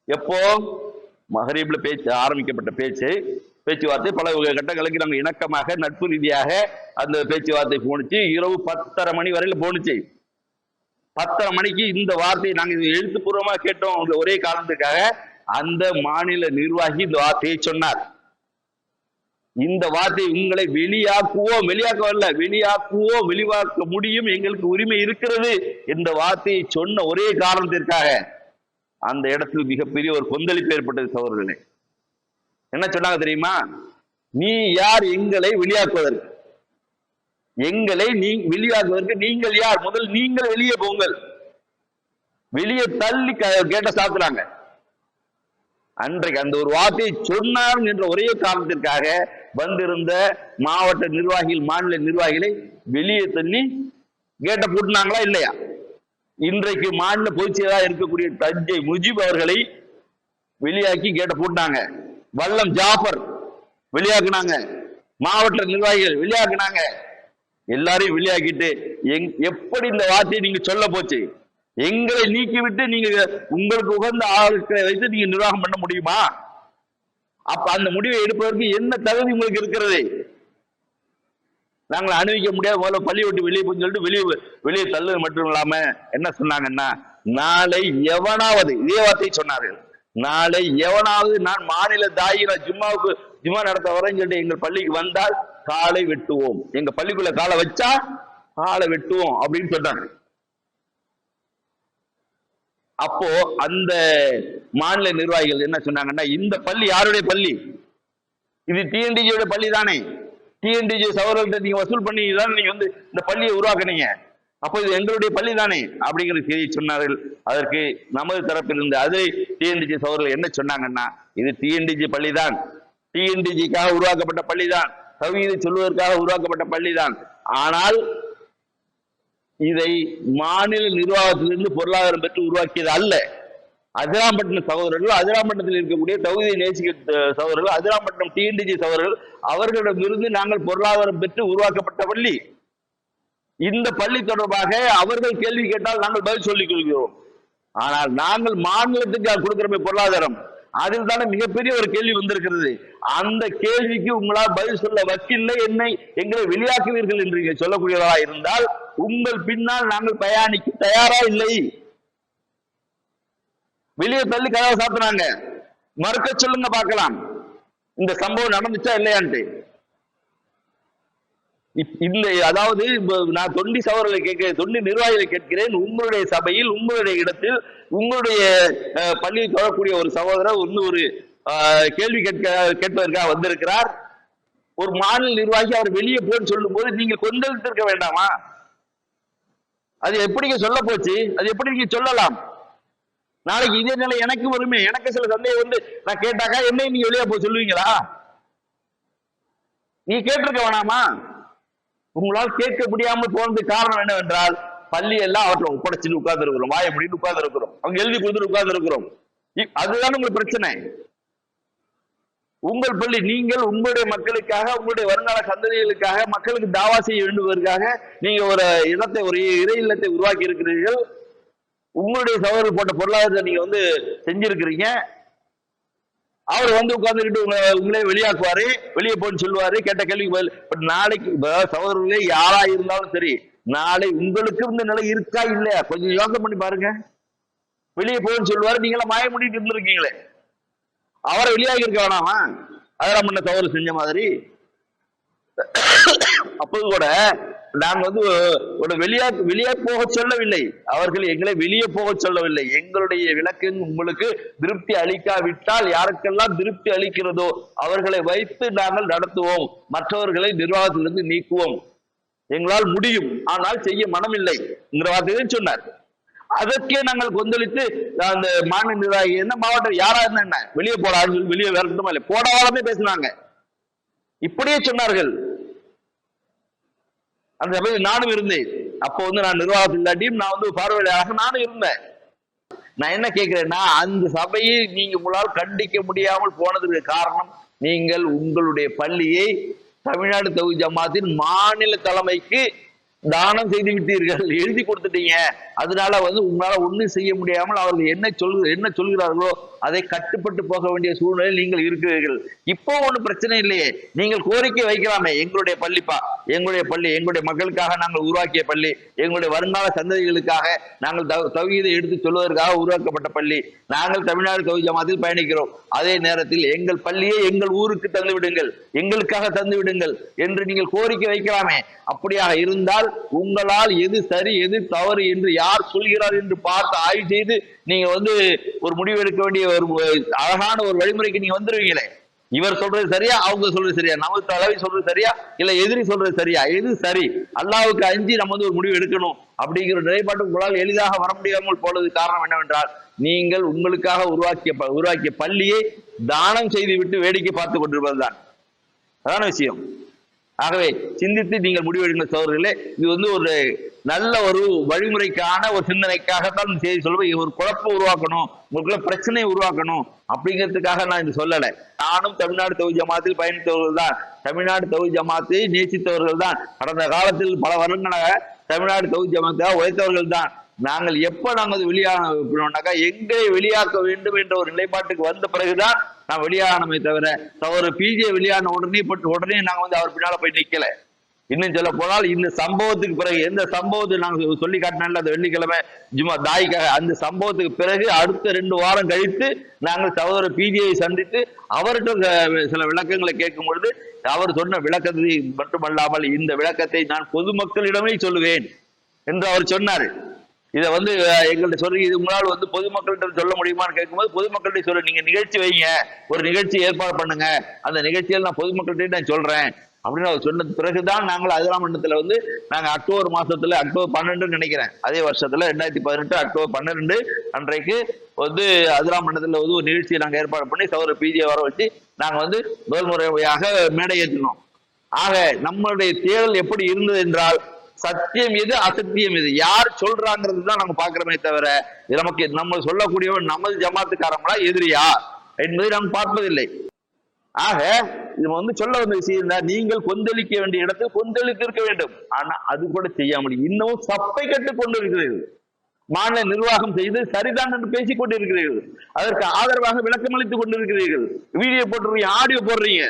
எப்போ மகரீப்ல ஆரம்பிக்கப்பட்ட பேச்சுவார்த்தை பல கட்டங்களுக்கு நாங்கள் இணக்கமாக நட்பு ரீதியாக அந்த பேச்சுவார்த்தை போனுச்சு. இரவு 10:30 மணி வரையில போனுச்சு. 10:30 மணிக்கு இந்த வார்த்தையை நாங்கள் எழுத்துப்பூர்வமா கேட்டோம். ஒரே காரணத்துக்காக அந்த மாநில நிர்வாகி இந்த வார்த்தையை சொன்னார். இந்த வார்த்தை உங்களை வெளியாக்க முடியும், எங்களுக்கு உரிமை இருக்கிறது இந்த வார்த்தையை சொன்ன ஒரே காரணத்திற்காக அந்த இடத்தில் மிகப்பெரிய ஒரு கொந்தளிப்பு ஏற்பட்டது. சகோதரர்களே, என்ன சொன்னாங்க தெரியுமா? நீ யார் எங்களை வெளியாக்குவதற்கு? நீங்கள் யார்? முதல் நீங்கள் வெளியே போங்கள். வெளியே தள்ளி கேட்ட சாத்துறாங்க. அன்றைக்கு அந்த ஒரு வார்த்தையை சொன்னார் என்ற ஒரே காரணத்திற்காக வந்திருந்த மாவட்ட நிர்வாகிகள், மாநில நிர்வாகிகளை வெளியே தள்ளி கேட்ட பூட்டினாங்களா இல்லையா? இன்றைக்கு மாநில பொதுச்செயலாளர் இருக்கக்கூடிய தஞ்சை முஜிப் அவர்களை வெளியாக்கி கேட்ட பூட்டினாங்க. வல்லம் ஜாஃபர் வெளியாக்குனாங்க. மாவட்ட நிர்வாகிகள் வெளியாக்குனாங்க. எல்லாரையும் வெளியாக்கிட்டு எப்படி இந்த வார்த்தையை நீங்க சொல்ல போச்சு? எங்களை நீக்கிவிட்டு நீங்க உங்களுக்கு உகந்த ஆட்களை வைத்து நீங்க நிர்வாகம் பண்ண முடியுமா? அப்ப அந்த முடிவை எடுப்பதற்கு என்ன தகுதி உங்களுக்கு இருக்கிறது? நாங்கள் அனுபவிக்க முடியாது, முதல்ல பள்ளி விட்டு வெளியே போய் சொல்லிட்டு வெளியே தள்ளுவது மட்டும் இல்லாம என்ன சொன்னாங்கன்னா, நாளை எவனாவது, இதே வார்த்தையை சொன்னார்கள், நாளை எவனாவது நான் மாநில தாயிர ஜும்மா நடத்த வரேன்னு சொல்லிட்டு எங்கள் பள்ளிக்கு வந்தால் காலை வெட்டுவோம், எங்க பள்ளிக்குள்ள காலை வச்சா காலை வெட்டுவோம் அப்படின்னு சொன்னாங்க. அப்போ அந்த மாநில நிர்வாகிகள் என்ன சொன்னாங்கன்னா, இந்த பள்ளி யாருடைய பள்ளி? இது டிஎன்டிஜியோட பள்ளி தானே. டிஎன்டிஜி சகோதரர்கிட்ட நீங்க வசூல் பண்ணி தான் நீங்க இந்த பள்ளியை உருவாக்குனீங்க. அப்போ இது எங்களுடைய பள்ளி தானே அப்படிங்கிற செய்தி சொன்னார்கள். அதற்கு நமது தரப்பில் இருந்து அது டிஎன்டிஜி சகோதரர்கள் என்ன சொன்னாங்கன்னா, இது டிஎன்டிஜி பள்ளி தான், டிஎன்டிஜிக்காக உருவாக்கப்பட்ட பள்ளி தான், தௌஹீதை சொல்வதற்காக உருவாக்கப்பட்ட பள்ளி தான். ஆனால் இதை மாநில நிர்வாகத்திலிருந்து பொருளாதாரம் பெற்று உருவாக்கியது அல்ல. அதிராம்பட்டினம் சகோதரர்கள், அதிராம்பட்டினத்தில் இருக்கக்கூடிய தௌஹீதை நேசிக்க சகோதரர்கள், அதிராம்பட்டினம் டிஎன்டிஜி சகோதரர்கள், அவர்களிடமிருந்து நாங்கள் பொருளாதாரம் பெற்று உருவாக்கப்பட்ட பள்ளி. இந்த பள்ளி தொடர்பாக அவர்கள் கேள்வி கேட்டால் நாங்கள் பதில் சொல்லிக் கொள்கிறோம். ஆனால் நாங்கள் மாநிலத்துக்கு கொடுக்கிற பொருளாதாரம், அதில் தானே மிகப்பெரிய ஒரு கேள்வி வந்திருக்கிறது. அந்த கேள்விக்கு உங்களால் பதில் சொல்ல வக்கில்லை, எங்களை வெளியாக்குவீர்கள் என்று நீங்கள் சொல்லக்கூடியவர்களா இருந்தால் உங்கள் பின்னால் நாங்கள் பயணிக்க தயாரா இல்லை. வெளியே தள்ளி கதவை சாத்துறாங்க. மறுக்க சொல்லுங்க பார்க்கலாம், இந்த சம்பவம் நடந்துச்சா இல்லையான்ட்டு. இல்லை, அதாவது நான் தொண்டி சகோதரர்களை கேட்கிறேன், தொண்டி நிர்வாகிகளை கேட்கிறேன், உங்களுடைய சபையில், உங்களுடைய இடத்தில், உங்களுடைய பள்ளியில் தொழக்கூடிய ஒரு சகோதரர் ஒரு கேள்வி கேட்பதற்காக வந்திருக்கிறார். ஒரு மாநில நிர்வாகி அவர் வெளியே போன்னு சொல்லும் போது நீங்க கொந்தளித்திருக்க வேண்டாமா? அது எப்படி சொல்ல போச்சு? அது எப்படி நீங்க சொல்லலாம்? நாளைக்கு இதே நிலை எனக்கு வருமே, எனக்கு சில சந்தேகம் நான் கேட்டாக்கா என்ன நீங்க வெளியே போய் சொல்லுவீங்களா? நீ கேட்டிருக்க வேணாமா? உங்களால் கேட்க முடியாமல் போனதுக்கு காரணம் என்னவென்றால், பள்ளி எல்லாம் அவற்றை ஒப்படைச்சுட்டு உட்கார்ந்து இருக்கிறோம், வாயை முடிட்டு உட்கார்ந்து இருக்கிறோம், அவங்க எழுதி கொடுத்துட்டு உட்கார்ந்து இருக்கிறோம். அதுதான் உங்களுக்கு பிரச்சனை. உங்கள் பள்ளி, நீங்கள் உங்களுடைய மக்களுக்காக, உங்களுடைய வருங்கால சந்ததிகளுக்காக, மக்களுக்கு தாவா செய்ய வேண்டுவதற்காக நீங்க ஒரு இடத்தை, ஒரு இறை இல்லத்தை உருவாக்கி இருக்கிறீர்கள். உங்களுடைய சகோதரர் போட்ட பொருளாதாரத்தை நீங்க செஞ்சிருக்கிறீங்க. அவர் உட்கார்ந்துக்கிட்டு உங்களே வெளியாக்குவாரு, வெளியே போன்னு சொல்லுவாரு, கேட்ட கேள்விக்கு பதில். பட் நாளைக்கு சகோதரர்களே யாரா இருந்தாலும் சரி, நாளை உங்களுக்கு இந்த நிலை இருக்கா இல்லையா கொஞ்சம் யோசனை பண்ணி பாருங்க. வெளியே போன்னு சொல்லுவாரு, நீங்களாம் மாய முடிட்டு இருந்திருக்கீங்களே, அவரை வெளியாகி இருக்க வேணாமா? அதெல்லாம் பண்ண தவறு செஞ்ச மாதிரி. அப்போது கூட நாங்க வந்து ஒரு வெளியே போக சொல்லவில்லை. அவர்கள் எங்களை வெளியே போக சொல்லவில்லை. எங்களுடைய விளக்கு உங்களுக்கு திருப்தி அளிக்காவிட்டால், யாருக்கெல்லாம் திருப்தி அளிக்கிறதோ அவர்களை வைத்து நாங்கள் நடத்துவோம், மற்றவர்களை நிர்வாகத்திலிருந்து நீக்குவோம், எங்களால் முடியும், ஆனால் செய்ய மனமில்லை என்கிற வார்த்தையை சொன்னார். அதற்கே நாங்கள் கொந்தளித்து அந்த மாநில நிர்வாகி என்ன மாவட்டம் யாரா இருந்தா என்ன வெளியே போடான்னு சொல்லி வெளியே வரட்டுமா இல்லை போடாமே பேசினாங்க. இப்படியே சொன்னார்கள். அந்த சபையில் நானும் இருந்தேன். அப்போ வந்து நான் நிர்வாகத்தில் இல்லாட்டியும் நான் வந்து பார்வையாளராக நானும் இருந்தேன். நான் என்ன கேட்கிறேன்னா, அந்த சபையை நீங்க உங்களால் கண்டிக்க முடியாமல் போனதுக்கு காரணம், நீங்கள் உங்களுடைய பள்ளியை தமிழ்நாடு தௌஹீத் ஜமாத்தின் மாநில தலைமைக்கு தானம் செய்து விட்டீர்கள், எழுதி கொடுத்துட்டீங்க. அதனால வந்து உங்களால ஒண்ணும் செய்ய முடியாமல் அவர்கள் என்ன சொல்கிறார்களோ அதை கட்டுப்பட்டு போக வேண்டிய சூழ்நிலையில் நீங்கள் இருக்கிறீர்கள். இப்போ ஒன்றும் பிரச்சனை இல்லையே, நீங்கள் கோரிக்கை வைக்கலாமே, எங்களுடைய பள்ளிப்பா, எங்களுடைய பள்ளி எங்களுடைய மக்களுக்காக நாங்கள் உருவாக்கிய பள்ளி, எங்களுடைய வருங்கால சந்ததிகளுக்காக நாங்கள் தௌஹீதை எடுத்து சொல்வதற்காக உருவாக்கப்பட்ட பள்ளி, நாங்கள் தமிழ்நாடு தௌஹீத் ஜமாத்தில் பயணிக்கிறோம். அதே நேரத்தில் எங்கள் பள்ளியை எங்கள் ஊருக்கு தந்து விடுங்கள், எங்களுக்காக தந்து விடுங்கள் என்று நீங்கள் கோரிக்கை வைக்கலாமே. அப்படியாக இருந்தால் உங்களால் எது சரி எது தவறு என்று யார் சொல்கிறார் என்று பார்த்து ஆய்வு செய்து நீங்க வந்து ஒரு முடிவு எடுக்க வேண்டிய ஒரு அழகான ஒரு வழிமுறைக்கு நீங்க வந்துருவீங்களே. இவர் சொல்றது சரியா, அவங்க சொல்றது சரியா, நமக்கு தலைவி சொல்றது சரியா, இல்ல எதிரி சொல்றது சரியா, எது சரி, அல்லாவுக்கு அஞ்சி நம்ம வந்து ஒரு முடிவு எடுக்கணும் அப்படிங்கிற நிலைப்பாட்டு உங்களால் எளிதாக வர முடியாமல் போனது காரணம் என்னவென்றால், நீங்கள் உங்களுக்காக உருவாக்கிய பள்ளியை தானம் செய்து விட்டு வேடிக்கை பார்த்து கொண்டிருப்பதுதான் அதான விஷயம். ஆகவே சிந்தித்து நீங்கள் முடிவெடுங்கள் சகோதரர்களே. இது வந்து ஒரு நல்ல ஒரு வழிமுறைக்கான ஒரு சிந்தனைக்காகத்தான் செய்தி சொல்லுவேன். ஒரு குழப்பம் உருவாக்கணும், உங்களுக்குள்ள பிரச்சனையை உருவாக்கணும் அப்படிங்கிறதுக்காக நான் இது சொல்லலை. நானும் தமிழ்நாடு தௌஹீத் ஜமாத்தில் பயணித்தவர்கள் தான், தமிழ்நாடு தௌஹீத் ஜமாத்தை நேசித்தவர்கள் தான், கடந்த காலத்தில் பல வருடங்களாக தமிழ்நாடு தௌஹீத் ஜமாத்தாக உழைத்தவர்கள் தான். நாங்கள் எப்ப நாங்கள் வெளியானோம்னாக்கா எங்களை வெளியாக்க வேண்டும் என்ற ஒரு நிலைப்பாட்டுக்கு வந்த பிறகுதான் நான் வெளியானமே தவிர, ஒரு பிஜே வெளியான உடனே நாங்க வந்து அவர் பின்னால போய் நிக்கல. இன்னும் சொல்ல போனால் இந்த சம்பவத்துக்கு பிறகு, எந்த சம்பவத்தை நாங்க சொல்லி காட்டினால அந்த வெள்ளிக்கிழமை ஜும்மா தாய்க்காக, அந்த சம்பவத்துக்கு பிறகு அடுத்த 2 வாரம் கழித்து நாங்கள் சகோதரர் பிஜேயை சந்தித்து அவர்கிட்ட சில விளக்கங்களை கேட்கும் பொழுது அவர் சொன்ன விளக்கத்தை மட்டுமல்லாமல் இந்த விளக்கத்தை நான் பொதுமக்களிடமே சொல்லுவேன் என்று அவர் சொன்னார். இதை வந்து எங்கள்கிட்ட சொல்லி இது உங்களால் வந்து பொதுமக்கள்கிட்ட சொல்ல முடியுமான்னு கேட்கும்போது, பொதுமக்கள்கிட்ட சொல்ல, நீங்க நிகழ்ச்சி வைங்க, ஒரு நிகழ்ச்சி ஏற்பாடு பண்ணுங்க, அந்த நிகழ்ச்சியில் நான் பொதுமக்கள்கிட்ட நான் சொல்றேன் அப்படின்னு அவர் சொன்னது பிறகுதான் நாங்கள் அதிராம் மண்டலத்துல வந்து நாங்கள் அக்டோபர் மாசத்துல, அக்டோபர் 12 நினைக்கிறேன், அதே வருஷத்துல 2018 அக்டோபர் 12 அன்றைக்கு வந்து அதிராம் மண்டலத்துல வந்து ஒரு நிகழ்ச்சியை நாங்கள் ஏற்பாடு பண்ணி சகோதரர் பிஜே வர வச்சு நாங்கள் வந்து முதல் முறையாக மேடை ஏற்றினோம். ஆக நம்மளுடைய தேர்தல் எப்படி இருந்தது என்றால், சத்தியம் எது அசத்தியம் எது யார் சொல்றாங்கிறது தான் நம்ம பாக்குறோமே தவிர, நமக்கு நம்ம சொல்லக்கூடியவன் நமது ஜமாத்துக்காரங்களா எதிரியா என்பதை நாம் பார்ப்பதில்லை. ஆக இது வந்து சொல்ல வந்த விஷயம் தான், நீங்கள் கொந்தளிக்க வேண்டிய இடத்தில் கொந்தளித்து இருக்க வேண்டும். ஆனா அது கூட செய்யாமல் இன்னமும் சப்பை கட்டுக் கொண்டிருக்கிறீர்கள். மாநில நிர்வாகம் செய்து சரிதான் என்று பேசிக் கொண்டிருக்கிறீர்கள், அதற்கு ஆதரவாக விளக்கம் அளித்துக் கொண்டிருக்கிறீர்கள், வீடியோ போட்டுறீங்க, ஆடியோ போடுறீங்க,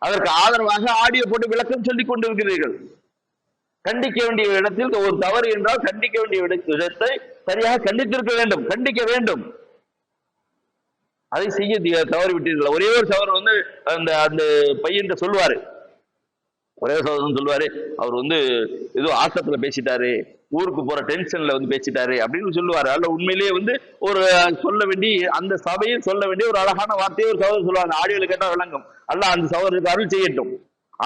அதற்கு ஆதரவாக ஆடியோ போட்டு விளக்கம் சொல்லிக் கொண்டிருக்கிறீர்கள். கண்டிக்க வேண்டிய இடத்தில் ஒரு தவறு என்றால் கண்டிக்க வேண்டிய இடத்தை சரியாக கண்டித்திருக்க வேண்டும், கண்டிக்க வேண்டும். அதை செய்ய தவறி விட்டீர்கள். ஒரே ஒரு சவர் வந்து அந்த பையன் சொல்லுவாரு, ஒரே சகோதரன் சொல்லுவாரு, அவர் வந்து ஏதோ ஆசத்துல பேசிட்டாரு, ஊருக்கு போற டென்ஷன்ல வந்து பேசிட்டாரு அப்படின்னு சொல்லுவாரு. அல்ல உண்மையிலேயே வந்து ஒரு சொல்ல வேண்டிய, அந்த சபையில் சொல்ல வேண்டிய ஒரு அழகான வார்த்தையை ஒரு சகோதரர் சொல்லுவாங்க, ஆடியோல கேட்டா விளங்கும். அல்ல அந்த சகோதரருக்கு அருள் செய்யட்டும்.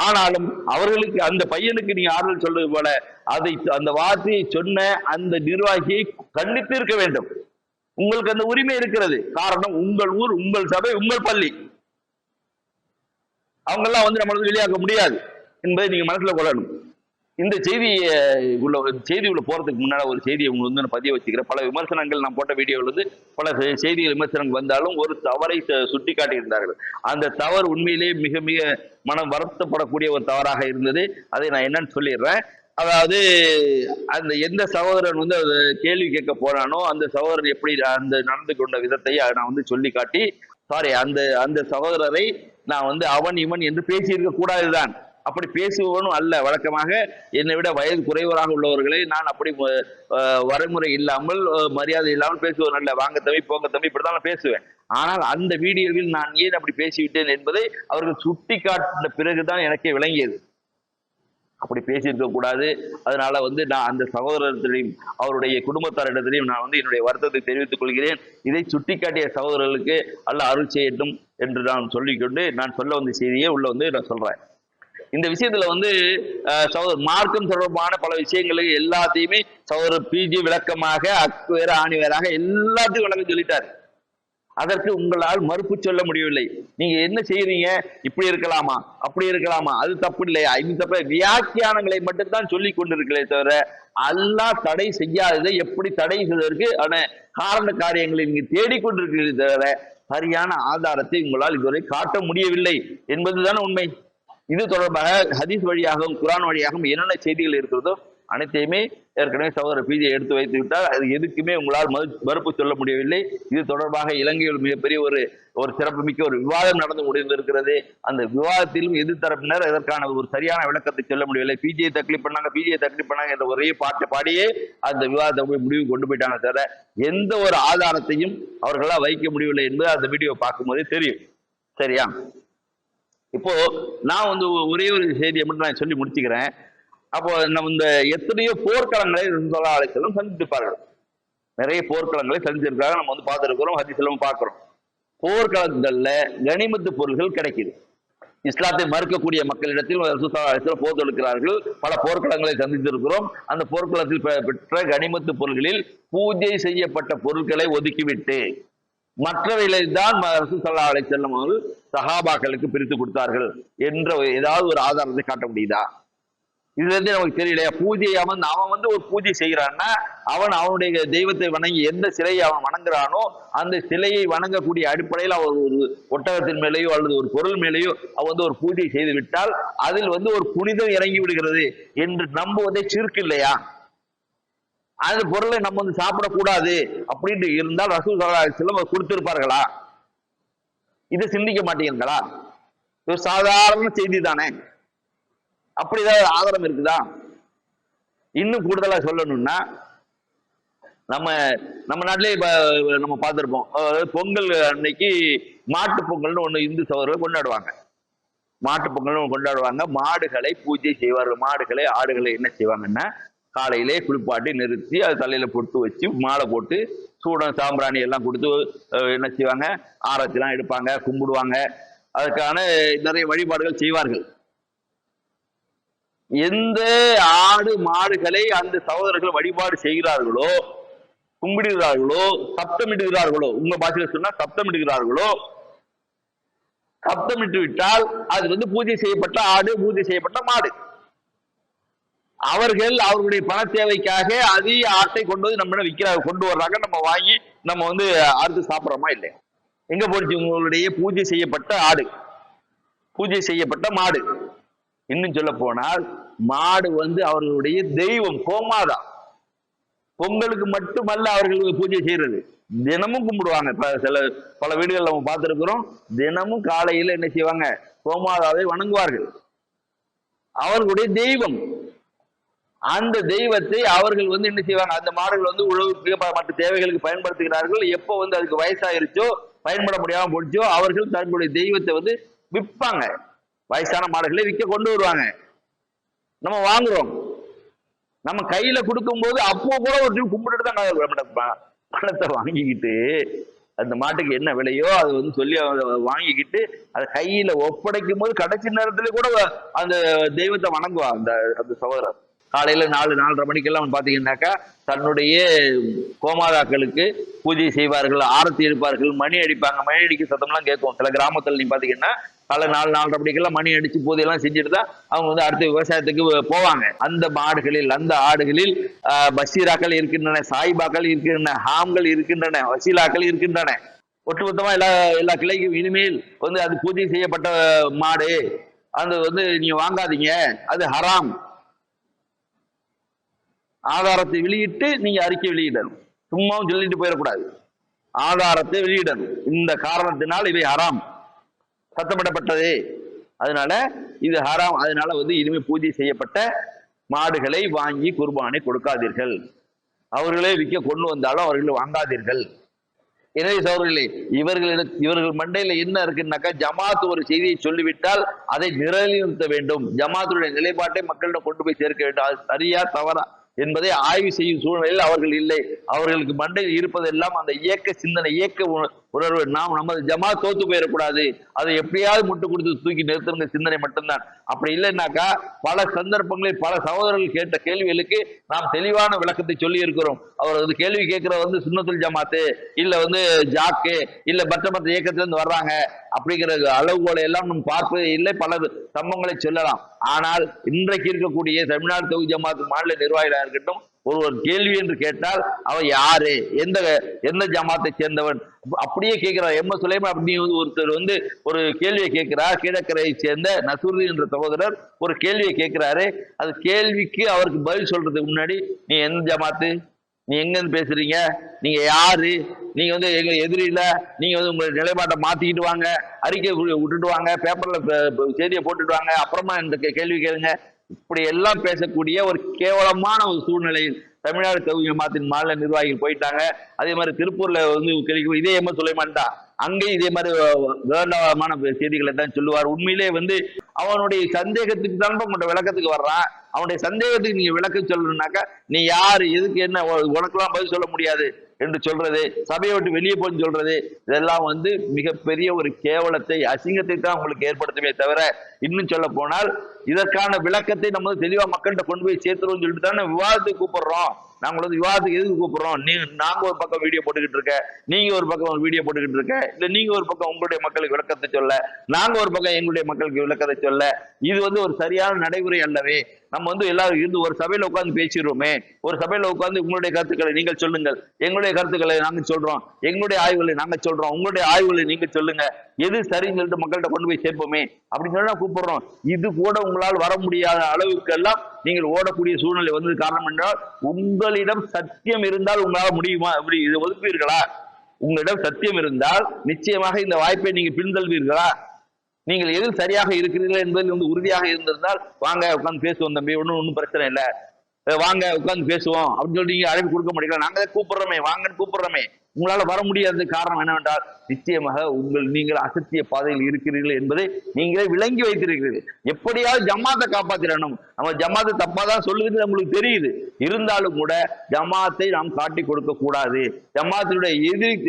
ஆனாலும் அவர்களுக்கு, அந்த பையனுக்கு நீங்க ஆறுதல் சொல்றது போல அதை அந்த வார்த்தையை சொன்ன அந்த நிர்வாகியை கண்டித்து இருக்க வேண்டும். உங்களுக்கு அந்த உரிமை இருக்கிறது. காரணம், உங்கள் ஊர், உங்கள் சபை, உங்கள் பள்ளி. அவங்க எல்லாம் வந்து நம்மளுக்கு வெளியாக்க முடியாது என்பதை நீங்க மனசுல கொள்ளணும். இந்த செய்திக்குள்ள போறதுக்கு முன்னால ஒரு செய்தியை உங்களுக்கு வந்து நான் பதிய வச்சுக்கிறேன். பல விமர்சனங்கள் நான் போட்ட வீடியோவில் வந்து பல செய்திகள் விமர்சனங்கள் வந்தாலும் ஒரு தவறை சுட்டி காட்டியிருந்தார்கள். அந்த தவறு உண்மையிலேயே மிக மிக மனம் வருத்தப்படக்கூடிய ஒரு தவறாக இருந்தது. அதை நான் என்னன்னு சொல்லிடுறேன். அதாவது அந்த எந்த சகோதரன் வந்து கேள்வி கேட்க போறானோ அந்த சகோதரன் எப்படி அந்த நடந்து கொண்ட விதத்தை நான் வந்து சொல்லி காட்டி, சாரி, அந்த சகோதரரை நான் வந்து அவன் இவன் என்று பேசியிருக்க கூடாதுதான். அப்படி பேசுவவனும் அல்ல. வழக்கமாக என்னை விட வயது குறைவராக உள்ளவர்களை நான் அப்படி வரைமுறை இல்லாமல் மரியாதை இல்லாமல் பேசுவன் அல்ல. வாங்க தம்பி, போங்க தம்பி, இப்படிதான் நான் பேசுவேன். ஆனால் அந்த வீடியோவில் நான் ஏன் அப்படி பேசிவிட்டேன் என்பதை அவர்கள் சுட்டி காட்டின பிறகுதான் எனக்கே விளங்கியது. அப்படி பேசியிருக்க கூடாது. அதனால நான் அந்த சகோதரத்திலையும் அவருடைய குடும்பத்தாரிடத்திலையும் நான் என்னுடைய வருத்தத்தை தெரிவித்துக் கொள்கிறேன். இதை சுட்டிக்காட்டிய சகோதரர்களுக்கு அல்லாஹ் அருள் செய்யட்டும் என்று நான் சொல்லிக்கொண்டு நான் சொல்ல வந்த செய்தியை உள்ள நான் சொல்றேன். இந்த விஷயத்துல சகோதரர் மார்க்கம் தொடர்பான பல விஷயங்களுக்கு எல்லாத்தையுமே சகோதரர் பிஜி விளக்கமாக அக்கு வேற ஆணி வேறாக எல்லாத்தையும் விளக்கம் சொல்லிட்டாரு. அதற்கு உங்களால் மறுப்பு சொல்ல முடியவில்லை. நீங்க என்ன செய்யறீங்க? இப்படி இருக்கலாமா, அப்படி இருக்கலாமா, அது தப்பு இல்லையா, இது தப்பு, வியாக்கியானங்களை மட்டும்தான் சொல்லி கொண்டிருக்கிறே தவிர அல்லாஹ் தடை செய்யாததை எப்படி தடை செய்வதற்கு காரண காரியங்களை நீங்க தேடிக்கொண்டிருக்கிறீர்கள் தவிர சரியான ஆதாரத்தை உங்களால் இதுவரை காட்ட முடியவில்லை என்பதுதான உண்மை. இது தொடர்பாக ஹதீஸ் வழியாகவும் குரான் வழியாகவும் என்னென்ன செய்திகள் இருக்கிறதோ அனைத்தையுமே ஏற்கனவே சகோதரர் பிஜே எடுத்து வைத்து விட்டால் அது எதுக்குமே உங்களால் மறுப்பு சொல்ல முடியவில்லை. இது தொடர்பாக இலங்கையில் மிகப்பெரிய ஒரு சிறப்புமிக்க ஒரு விவாதம் நடந்து முடிந்திருக்கிறது. அந்த விவாதத்திலும் எதிர்த்தரப்பினர் இதற்கான ஒரு சரியான விளக்கத்தை சொல்ல முடியவில்லை. பிஜே தக்லீப் பண்ணாங்க என்ற ஒரே பாட்டு பாடியே அந்த விவாதத்தை முடிவு கொண்டு போயிட்டாங்க தவிர எந்த ஒரு ஆதாரத்தையும் அவர்களால் வைக்க முடியவில்லை என்பது அந்த வீடியோ பார்க்கும்போதே தெரியும். சரியா? இப்போ நான் ஒரே ஒரு செய்தியை மட்டும் நான் சொல்லி முடிச்சுக்கிறேன். அப்போ நம்ம எத்தனையோ போர்க்களங்களை அழைத்தலும் சந்தித்திருப்பார்கள். நிறைய போர்க்களங்களை சந்திச்சிருக்காங்க. நம்ம பார்த்துருக்கிறோம், ஹதீஸ்ல பார்க்கிறோம். போர்க்களங்கள்ல கனிமத்து பொருள்கள் கிடைக்குது. இஸ்லாத்தை மறுக்கக்கூடிய மக்களிடத்தில் போர் தொடுக்கிறார்கள். பல போர்க்களங்களை சந்தித்திருக்கிறோம். அந்த போர்க்களத்தில் பெற்ற கனிமத்து பொருள்களில் பூஜை செய்யப்பட்ட பொருட்களை ஒதுக்கிவிட்டு மற்றவைகளை தான் ரசூல் ஸல்லல்லாஹு அலைஹி வஸல்லம் அவர்கள் சஹாபாக்களுக்கு பிரித்து கொடுத்தார்கள் என்ற ஏதாவது ஒரு ஆதாரத்தை காட்ட முடியுதா? இதுல நமக்கு தெரியலையா? பூஜை அவன் ஒரு பூஜை செய்கிறான்னா அவனுடைய தெய்வத்தை வணங்கி எந்த சிலையை அவன் வணங்குறானோ அந்த சிலையை வணங்கக்கூடிய அடிப்படையில் அவர் ஒரு ஒட்டகத்தின் மேலேயோ அல்லது ஒரு பொருள் மேலேயோ அவன் ஒரு பூஜை செய்து விட்டால் அதில் ஒரு புனிதம் இறங்கி விடுகிறது என்று நம்புவதை சிறுக்கு இல்லையா? அந்த பொருளை நம்ம சாப்பிடக்கூடாது அப்படின்னு இருந்தால் ரசூல் ஸல்லல்லாஹு அலைஹி வஸல்லம் கொடுத்திருப்பார்களா? இதை சிந்திக்க மாட்டீங்களா? ஒரு சாதாரண செய்தி தானே. அப்படிதான் ஆதாரம் இருக்குதா? இன்னும் கூடுதலா சொல்லணும்னா நம்ம நாட்டிலே நம்ம பார்த்திருப்போம். பொங்கல் அன்னைக்கு மாட்டு பொங்கல்னு ஒண்ணு இந்து சகோதரர்கள் கொண்டாடுவாங்க. மாட்டு பொங்கல்னு கொண்டாடுவாங்க. மாடுகளை பூஜை செய்வார்கள். மாடுகளை ஆடுகளை என்ன செய்வாங்கன்னா காலையிலே குளிப்பாட்டி நிறுத்தி அது தலையில பொட்டு வச்சு மாலை போட்டு சூடம் சாம்பிராணி எல்லாம் கொடுத்து என்ன செய்வாங்க, ஆரத்திலாம் எடுப்பாங்க, கும்பிடுவாங்க. அதுக்கான நிறைய வழிபாடுகள் செய்வார்கள். எந்த ஆடு மாடுகளை அந்த சகோதரர்கள் வழிபாடு செய்கிறார்களோ, கும்பிடுகிறார்களோ, சப்தமிடுகிறார்களோ, உங்க பாஷையில சொன்னா சப்தமிடுகிறார்களோ, சப்தமிட்டு விட்டால் அது பூஜை செய்யப்பட்ட ஆடு, பூஜை செய்யப்பட்ட மாடு. அவர்கள் அவர்களுடைய பண தேவைக்காக அதிக ஆட்டை கொண்டு வர்றாங்க. நம்ம வாங்கி நம்ம அறுத்து சாப்பிட்றோமா இல்லையா? எங்க போச்சு உங்களுடைய பூஜை செய்யப்பட்ட ஆடு, பூஜை செய்யப்பட்ட மாடு? இன்னும் சொல்ல போனால் மாடு அவர்களுடைய தெய்வம், கோமாதா. பொங்கலுக்கு மட்டுமல்ல அவர்கள் பூஜை செய்யறது, தினமும் கும்பிடுவாங்க. பல வீடுகள் நம்ம பார்த்திருக்கிறோம். தினமும் காலையில என்ன செய்வாங்க, கோமாதாவை வணங்குவார்கள். அவர்களுடைய தெய்வம். அந்த தெய்வத்தை அவர்கள் என்ன செய்வாங்க, அந்த மாடுகள் உழவுக்கு மற்ற தேவைகளுக்கு பயன்படுத்துகிறார்கள். எப்போ அதுக்கு வயசாயிருச்சோ, பயன்பட முடியாம போச்சோ, அவர்கள் தங்களுடைய தெய்வத்தை விற்பாங்க. வயசான மாடுகளை விற்க கொண்டு வருவாங்க. நம்ம வாங்குறோம். நம்ம கையில கொடுக்கும் போது அப்போ கூட ஒரு கும்பிட்டுட்டு தான் பணத்தை வாங்கிக்கிட்டு அந்த மாட்டுக்கு என்ன விலையோ அது சொல்லி வாங்கிக்கிட்டு அதை கையில ஒப்படைக்கும் போது கடைசி நேரத்துல கூட அந்த தெய்வத்தை வணங்குவா அந்த சகோதரர். காலையில 4-4:30 மணிக்கெல்லாம் பாத்தீங்கன்னாக்கா தன்னுடைய கோமாதாக்களுக்கு பூஜை செய்வார்கள், ஆரத்தி எடுப்பார்கள், மணி அடிப்பாங்க. மணி அடிக்க சத்தம்லாம் கேட்கும். சில கிராமத்துல நீ பாத்தீங்கன்னா காலை 4-4:30 மணிக்கெல்லாம் மணி அடிச்சு பூஜையெல்லாம் செஞ்சுட்டு தான் அவங்க அடுத்த விவசாயத்துக்கு போவாங்க. அந்த மாடுகளில் அந்த ஆடுகளில் பஷீராக்கள் இருக்கின்றன, சாயிபாக்கள் இருக்கின்றன, ஹாம்கள் இருக்கின்றன, வசீலாக்கள் இருக்கின்றன. ஒட்டுமொத்தமா எல்லா கிளைக்கும் இனிமேல் அது பூஜை செய்யப்பட்ட மாடு, அந்த நீங்க வாங்காதீங்க, அது ஹராம். ஆதாரத்தை வெளியிட்டு நீங்க அறிக்கை வெளியிடணும். சும்மாவும் சொல்லிட்டு போயிடக்கூடாது. ஆதாரத்தை வெளியிடணும். இந்த காரணத்தினால் இவை ஹராம், சத்தமிடப்பட்டது, அதனால இது ஹராம். அதனால இனிமே பூஜை செய்யப்பட்ட மாடுகளை வாங்கி குர்பானை கொடுக்காதீர்கள். அவர்களே விற்க கொண்டு வந்தாலும் அவர்கள் வாங்காதீர்கள் எனவே சகோதரர்களே, இவர்கள் மண்டையில என்ன இருக்குன்னாக்கா, ஜமாத் ஒரு செய்தியை சொல்லிவிட்டால் அதை நிலைநிறுத்த வேண்டும், ஜமாத்துடைய நிலைப்பாட்டை மக்களிடம் கொண்டு போய் சேர்க்க வேண்டும். அது சரியா தவறா என்பதை ஆய்வு செய்யும் சூழ்நிலையில் அவர்கள் இல்லை. அவர்களுக்கு மண்டையில் இருப்பதெல்லாம் அந்த இயக்க சிந்தனை, இயக்க உணர்வு. நமது ஜமாத் தோத்து போயிடக்கூடாது, அதை எப்படியாவது முட்டு கொடுத்து தூக்கி நிறுத்துற சிந்தனை மட்டும்தான். அப்படி இல்லைன்னாக்கா பல சந்தர்ப்பங்களில் பல சகோதரர்கள் கேட்ட கேள்விகளுக்கு நாம் தெளிவான விளக்கத்தை சொல்லி இருக்கிறோம். அவர் வந்து கேள்வி கேட்கிற வந்து சுன்னத்துல் ஜமாத்து, இல்ல ஜாக்கு, இல்ல மற்ற இயக்கத்திலிருந்து வர்றாங்க அப்படிங்கிற அளவுகோலை எல்லாம் நம்ம பார்ப்பதே இல்லை. பல சம்பவங்களை சொல்லலாம். ஆனால் இன்றைக்கு இருக்கக்கூடிய தமிழ்நாடு தௌஹீத் ஜமாத் மாநில நிர்வாகிகளாக இருக்கட்டும், ஒருவர் கேள்வி என்று கேட்டால் அவர் யாரு, எந்த ஜமாத்தை சேர்ந்தவன் அப்படியே கேட்கிறார். எம். சுலைமான் அப்படி ஒருத்தர் வந்து ஒரு கேள்வியை கேட்கிறார். கீழக்கரையை சேர்ந்த நசூருதீன் என்ற சகோதரர் ஒரு கேள்வியை கேட்கிறாரு. அது கேள்விக்கு அவருக்கு பதில் சொல்றதுக்கு முன்னாடி, நீ எந்த ஜமாத்து, நீ எங்க இருந்து பேசுறீங்க, நீங்க யாரு, நீங்க வந்து எங்க எதிரில, நீங்க வந்து உங்க நிலைப்பாட்டை மாத்திக்கிட்டு வாங்க, அறிக்கை விட்டுட்டு வாங்க, பேப்பர்ல செய்தியை போட்டுட்டு வாங்க, அப்புறமா இந்த கேள்வி கேளுங்க, இப்படி எல்லாம் பேசக்கூடிய ஒரு கேவலமான ஒரு சூழ்நிலையில் தமிழ்நாடு தௌஹீத் ஜமாத்தின் மாநில நிர்வாகிகள் போயிட்டாங்க. அதே மாதிரி திருப்பூர்ல வந்து இதே எம். சுலைமான் தான், அங்கேயும் இதே மாதிரி வேண்டாமான செய்திகளை தான் சொல்லுவார். உண்மையிலே வந்து அவனுடைய சந்தேகத்துக்கு தான் உங்கள்கிட்ட விளக்கத்துக்கு வர்றான். அவனுடைய சந்தேகத்துக்கு நீங்க விளக்கம் சொல்லணும்னாக்கா, நீ யாரு, எதுக்கு, என்ன, உனக்கெல்லாம் பதில் சொல்ல முடியாது என்று சொல்றது, சபையை விட்டு வெளியே போய் சொல்றது, இதெல்லாம் வந்து மிகப்பெரிய ஒரு கேவலத்தை, அசிங்கத்தை தான் உங்களுக்கு ஏற்படுத்துமே தவிர, இன்னும் சொல்ல போனால் இதற்கான விளக்கத்தை நம்ம தெளிவா மக்கள்கிட்ட கொண்டு போய் சேர்த்துருவோம் சொல்லிட்டு தானே விவாதத்துக்கு கூப்பிடுறோம். நாங்க வந்து விவாதத்துக்கு எதுக்கு கூப்பிடுறோம்? நாங்க ஒரு பக்கம் வீடியோ போட்டுக்கிட்டு இருக்க, நீங்க ஒரு பக்கம் வீடியோ போட்டுக்கிட்டு இருக்க, இல்ல நீங்க ஒரு பக்கம் உங்களுடைய மக்களுக்கு விளக்கத்தை சொல்ல, நாங்க ஒரு பக்கம் எங்களுடைய மக்களுக்கு விளக்கத்தை சொல்ல, இது வந்து ஒரு சரியான நடைமுறை அல்லவே. நம்ம வந்து எல்லாரும் இருந்து ஒரு சபையில உட்கார்ந்து பேசிடுவோமே, ஒரு சபையில உட்கார்ந்து உங்களுடைய கருத்துக்களை நீங்கள் சொல்லுங்கள், எங்களுடைய கருத்துக்களை நாங்க சொல்றோம், எங்களுடைய ஆய்வுகளை நாங்க சொல்றோம், உங்களுடைய ஆய்வுகளை நீங்க சொல்லுங்க, எது சரின்னு சொல்லிட்டு மக்கள்கிட்ட கொண்டு போய் சேர்ப்போமே அப்படின்னு சொல்லி கூப்பிடுறோம். இது கூட உங்களால் வர முடியாத அளவுக்கு எல்லாம் நீங்கள் ஓடக்கூடிய சூழ்நிலை வந்தது காரணம் என்றால், உங்களிடம் சத்தியம் இருந்தால் உங்களால் முடியுமா? அப்படி இதை ஒதுக்குவீர்களா? உங்களிடம் சத்தியம் இருந்தால் நிச்சயமாக இந்த வாய்ப்பை நீங்க பின்தள்வீர்களா? நீங்கள் எதில் சரியாக இருக்கிறீர்கள் என்பதில் வந்து உறுதியாக இருந்திருந்தால், வாங்க உட்காந்து பேசுவோம் தம்பி, ஒன்றும் பிரச்சனை இல்லை, வாங்க உட்காந்து பேசுவோம் அப்படின்னு சொல்லி நீங்க அழைப்பு கொடுக்க முடியல. நாங்களே கூப்பிடுறோமே, வாங்கன்னு கூப்பிடுறோமே. உங்களால வர முடியாத காரணம் என்னவென்றால், நிச்சயமாக நீங்கள் அசத்திய பாதையில் இருக்கிறீர்கள் என்பதை நீங்களே விளங்கி வைத்திருக்கிறீர்கள். எப்படியாவது ஜமாத்தை காப்பாத்திடணும். நம்ம ஜமாத்தை தப்பாதான் சொல்லுது நம்மளுக்கு தெரியுது. இருந்தாலும் கூட ஜமாத்தை நாம் காட்டி கொடுக்க கூடாது. ஜமாத்தினுடைய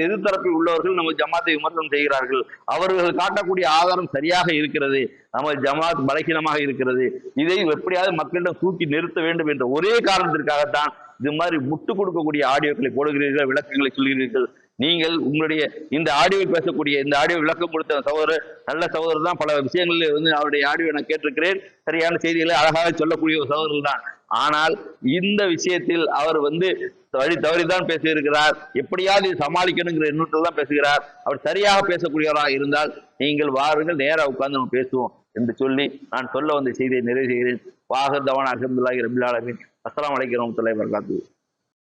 எதிர்த்தரப்பில் உள்ளவர்கள் நம்ம ஜமாத்தை விமர்சனம் செய்கிறார்கள். அவர்கள் காட்டக்கூடிய ஆதாரம் சரியாக இருக்கிறது, நம்ம ஜமாத் பலகீனமாக இருக்கிறது. இதை எப்படியாவது மக்களிடம் தூக்கி நிறுத்த வேண்டும் என்ற ஒரே காரணத்திற்காகத்தான் இது மாதிரி முட்டு கொடுக்கக்கூடிய ஆடியோக்களை போடுகிறீர்கள், விளக்கங்களை சொல்கிறீர்கள். நீங்கள் உங்களுடைய இந்த ஆடியோவில் பேசக்கூடிய, இந்த ஆடியோ விளக்கம் கொடுத்த சகோதரர் நல்ல சகோதரர் தான். பல விஷயங்களில் வந்து அவருடைய ஆடியோ நான் கேட்டிருக்கிறேன். சரியான செய்திகளை அழகாக சொல்லக்கூடிய ஒரு சகோதரர் தான். ஆனால் இந்த விஷயத்தில் அவர் வந்து தவறிதான் பேசியிருக்கிறார். எப்படியாவது சமாளிக்கணுங்கிற எண்ணத்தில் தான் பேசுகிறார். அவர் சரியாக பேசக்கூடியவராக இருந்தால் நீங்கள் வாருங்கள், நேராக உட்கார்ந்து நம்ம பேசுவோம் என்று சொல்லி நான் சொல்ல வந்த செய்தியை நிறைவு செய்கிறேன். வாஹர் தவான் அல்ஹம்துலில்லாஹி ரப்பில் ஆலமீன். அஸ்ஸலாமு அலைக்கும் வரஹ்மத்துல்லாஹி வபரகாத்துஹு.